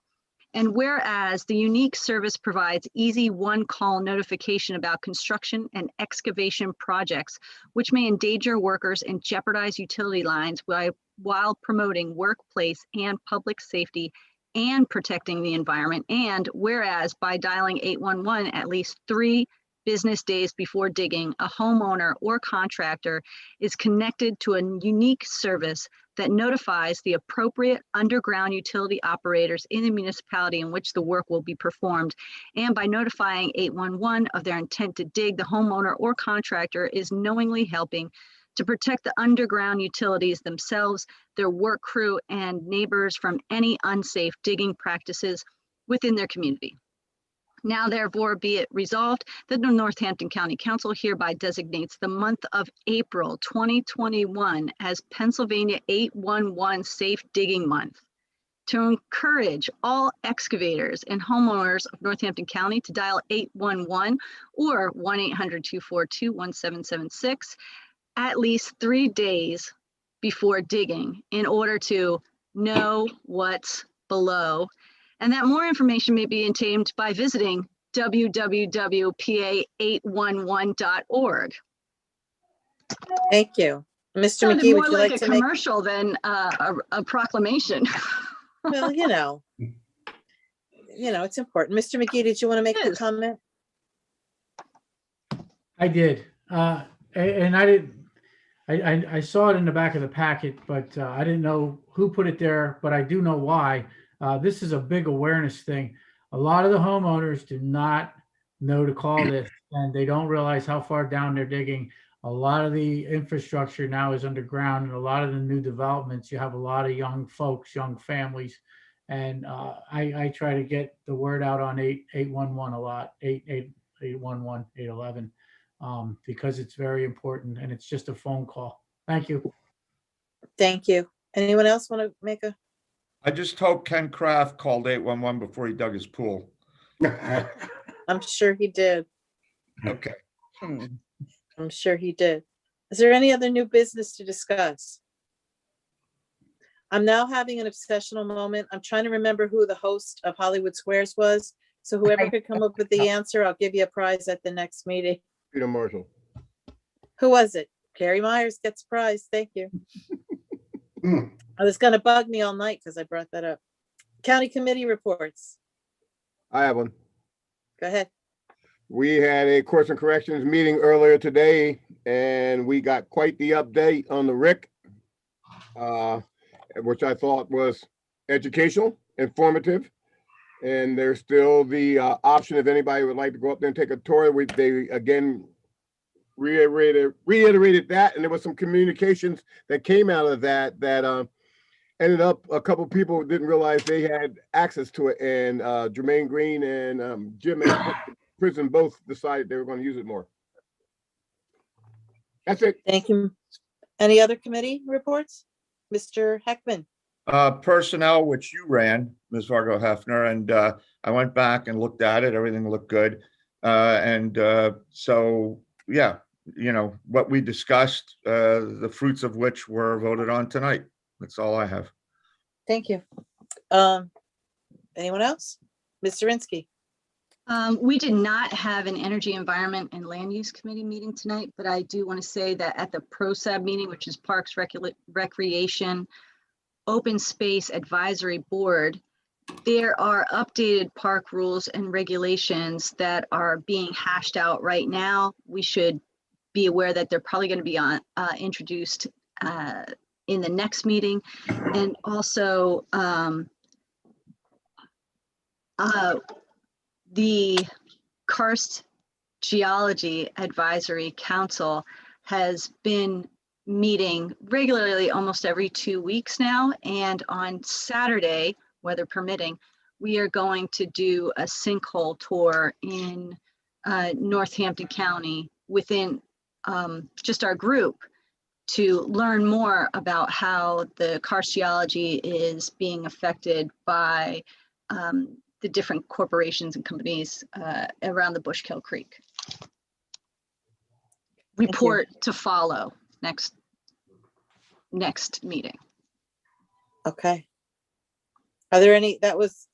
Speaker 10: And whereas the unique service provides easy one-call notification about construction and excavation projects, which may endanger workers and jeopardize utility lines while promoting workplace and public safety and protecting the environment. And whereas by dialing 811 at least 3 business days before digging, a homeowner or contractor is connected to a unique service that notifies the appropriate underground utility operators in the municipality in which the work will be performed. And by notifying 811 of their intent to dig, the homeowner or contractor is knowingly helping to protect the underground utilities themselves, their work crew, and neighbors from any unsafe digging practices within their community. Now therefore be it resolved that the Northampton County Council hereby designates the month of April 2021 as Pennsylvania 811 Safe Digging Month to encourage all excavators and homeowners of Northampton County to dial 811 or 1-800-242-1776 at least 3 days before digging in order to know what's below, and that more information may be obtained by visiting www.pa811.org.
Speaker 2: Thank you. Mr.
Speaker 10: Sounded
Speaker 2: McGee,
Speaker 10: more
Speaker 2: would you
Speaker 10: like
Speaker 2: like
Speaker 10: a
Speaker 2: to make?
Speaker 10: commercial than a proclamation.
Speaker 2: Well, it's important. Mr. McGee, did you want to make a comment?
Speaker 12: I did. And I didn't, I saw it in the back of the packet, but I didn't know who put it there, but I do know why. This is a big awareness thing. A lot of the homeowners do not know to call this, and they don't realize how far down they're digging. A lot of the infrastructure now is underground, and a lot of the new developments, you have a lot of young folks, young families. And I try to get the word out on 811 a lot, 811, 811, because it's very important, and it's just a phone call. Thank you.
Speaker 2: Thank you. Anyone else want to make a?
Speaker 5: I just hope Ken Kraft called 811 before he dug his pool.
Speaker 2: I'm sure he did.
Speaker 5: Okay.
Speaker 2: I'm sure he did. Is there any other new business to discuss? I'm now having an obsessional moment. I'm trying to remember who the host of Hollywood Squares was. So whoever could come up with the answer, I'll give you a prize at the next meeting.
Speaker 3: Peter Marshall.
Speaker 2: Who was it? Carrie Myers gets a prize. Thank you. I was going to bug me all night because I brought that up. County committee reports.
Speaker 3: I have one.
Speaker 2: Go ahead.
Speaker 3: We had a course and corrections meeting earlier today, and we got quite the update on the RIC, which I thought was educational, informative. And there's still the option if anybody would like to go up there and take a tour. They again reiterated that, and there was some communications that came out of that ended up a couple people didn't realize they had access to it, and Jermaine Green and Jim at prison both decided they were going to use it more. That's it.
Speaker 2: Thank you. Any other committee reports? Mr. Heckman.
Speaker 5: Personnel, which you ran, Ms. Vargo Hefner, and I went back and looked at it. Everything looked good. So, yeah, what we discussed, the fruits of which were voted on tonight. That's all I have.
Speaker 2: Thank you. Anyone else? Ms. Zirinsky.
Speaker 10: We did not have an Energy, Environment, and Land Use Committee meeting tonight, but I do want to say that at the PROSAB meeting, which is Parks, Recreation, Open Space Advisory Board, there are updated park rules and regulations that are being hashed out right now. We should be aware that they're probably going to be introduced in the next meeting. And also the Karst Geology Advisory Council has been meeting regularly almost every 2 weeks now. And on Saturday, weather permitting, we are going to do a sinkhole tour in Northampton County within just our group to learn more about how the carciology is being affected by the different corporations and companies around the Bushkill Creek. Report to follow next meeting.
Speaker 2: Okay. Are there any, that was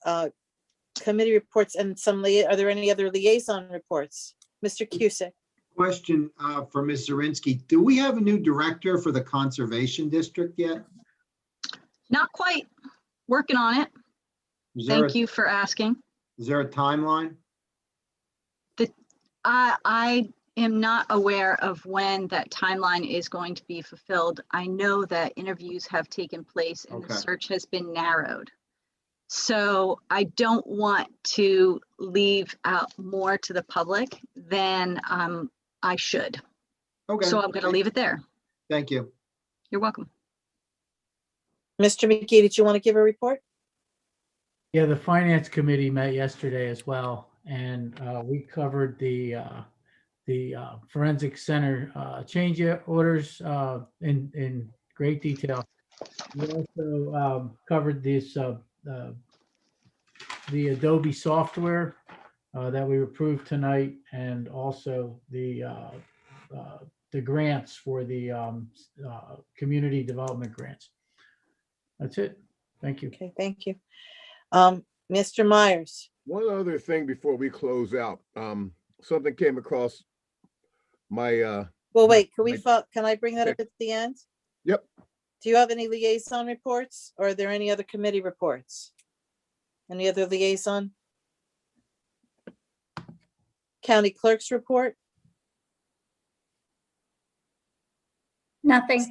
Speaker 2: committee reports and are there any other liaison reports? Mr. Cusick?
Speaker 8: Question for Ms. Zirinsky. Do we have a new director for the Conservation District yet?
Speaker 10: Not quite. Working on it. Thank you for asking.
Speaker 8: Is there a timeline?
Speaker 10: I am not aware of when that timeline is going to be fulfilled. I know that interviews have taken place and the search has been narrowed. So I don't want to leave out more to the public than I should.
Speaker 8: Okay.
Speaker 10: So I'm going to leave it there.
Speaker 8: Thank you.
Speaker 10: You're welcome.
Speaker 2: Mr. McGee, did you want to give a report?
Speaker 12: Yeah, the Finance Committee met yesterday as well, and we covered the Forensic Center change orders in great detail. We also covered this the Adobe software that we approved tonight, and also the grants for the community development grants. That's it. Thank you.
Speaker 2: Okay, thank you. Mr. Myers?
Speaker 3: One other thing before we close out. Something came across my
Speaker 2: well, wait, can I bring that up at the end?
Speaker 3: Yep.
Speaker 2: Do you have any liaison reports, or are there any other committee reports? Any other liaison? County clerk's report?
Speaker 4: Nothing.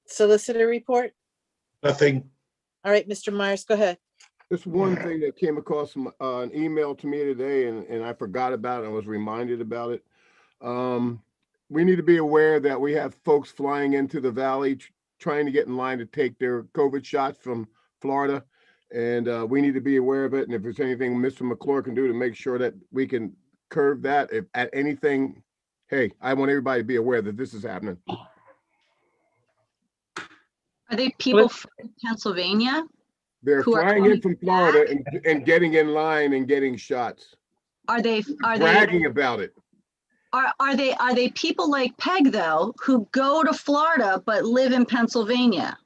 Speaker 3: Solicitor report?
Speaker 11: Nothing.
Speaker 3: All right, Mr. Myers, go ahead. Just one thing that came across an email to me today, and I forgot about it. I was reminded about it. We need to be aware that we have folks flying into the valley trying to get in line to take their COVID shots from Florida. And we need to be aware of it. And if there's anything Mr. McClure can do to make sure that we can curb that, if at anything, hey, I want everybody to be aware that this is happening.
Speaker 10: Are they people from Pennsylvania?
Speaker 3: They're flying in from Florida and getting in line and getting shots.
Speaker 10: Are they
Speaker 3: bragging about it?
Speaker 10: Are they people like Peg though, who go to Florida but live in Pennsylvania?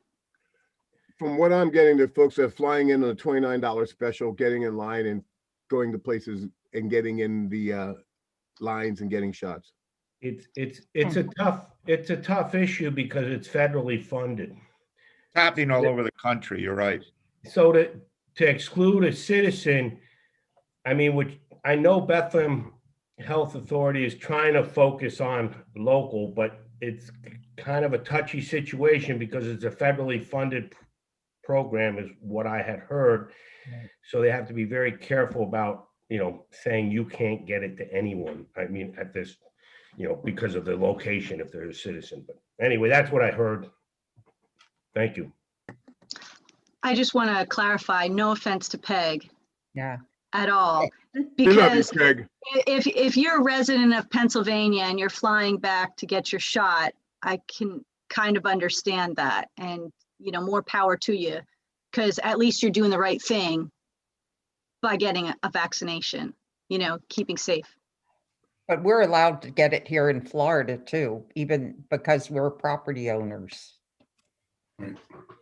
Speaker 3: From what I'm getting, the folks that are flying in on a $29 special, getting in line and going to places and getting in the lines and getting shots.
Speaker 6: It's a tough issue because it's federally funded.
Speaker 5: It's happening all over the country. You're right.
Speaker 6: So to exclude a citizen, I mean, which I know Bethlehem Health Authority is trying to focus on local, but it's kind of a touchy situation because it's a federally funded program is what I had heard. Right. So they have to be very careful about, saying you can't get it to anyone. I mean, at this, because of the location, if they're a citizen. But anyway, that's what I heard. Thank you.
Speaker 10: I just want to clarify, no offense to Peg.
Speaker 9: Yeah.
Speaker 10: At all. Because if you're a resident of Pennsylvania and you're flying back to get your shot, I can kind of understand that. And, more power to you, because at least you're doing the right thing by getting a vaccination, keeping safe.
Speaker 9: But we're allowed to get it here in Florida too, even because we're property owners.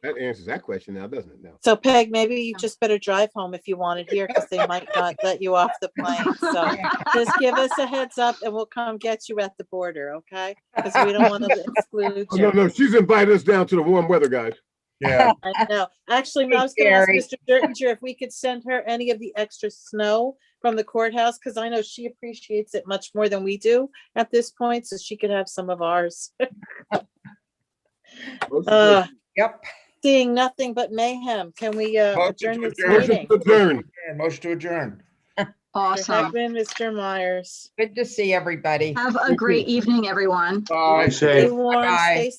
Speaker 3: That answers that question now, doesn't it? Now.
Speaker 2: So Peg, maybe you just better drive home if you want it here, because they might not let you off the plane. So just give us a heads up and we'll come get you at the border, okay? Because we don't want to exclude you.
Speaker 3: No, she's invited us down to the warm weather, guys.
Speaker 5: Yeah.
Speaker 2: I know. Actually, I was going to ask Mr. Dertinger if we could send her any of the extra snow from the courthouse, because I know she appreciates it much more than we do at this point, so she could have some of ours.
Speaker 9: Yep.
Speaker 2: Seeing nothing but mayhem, can we adjourn this meeting?
Speaker 5: Motion to adjourn.
Speaker 10: Awesome.
Speaker 2: Mr. Myers.
Speaker 9: Good to see everybody.
Speaker 10: Have a great evening, everyone.
Speaker 11: Bye.
Speaker 2: Stay warm, stay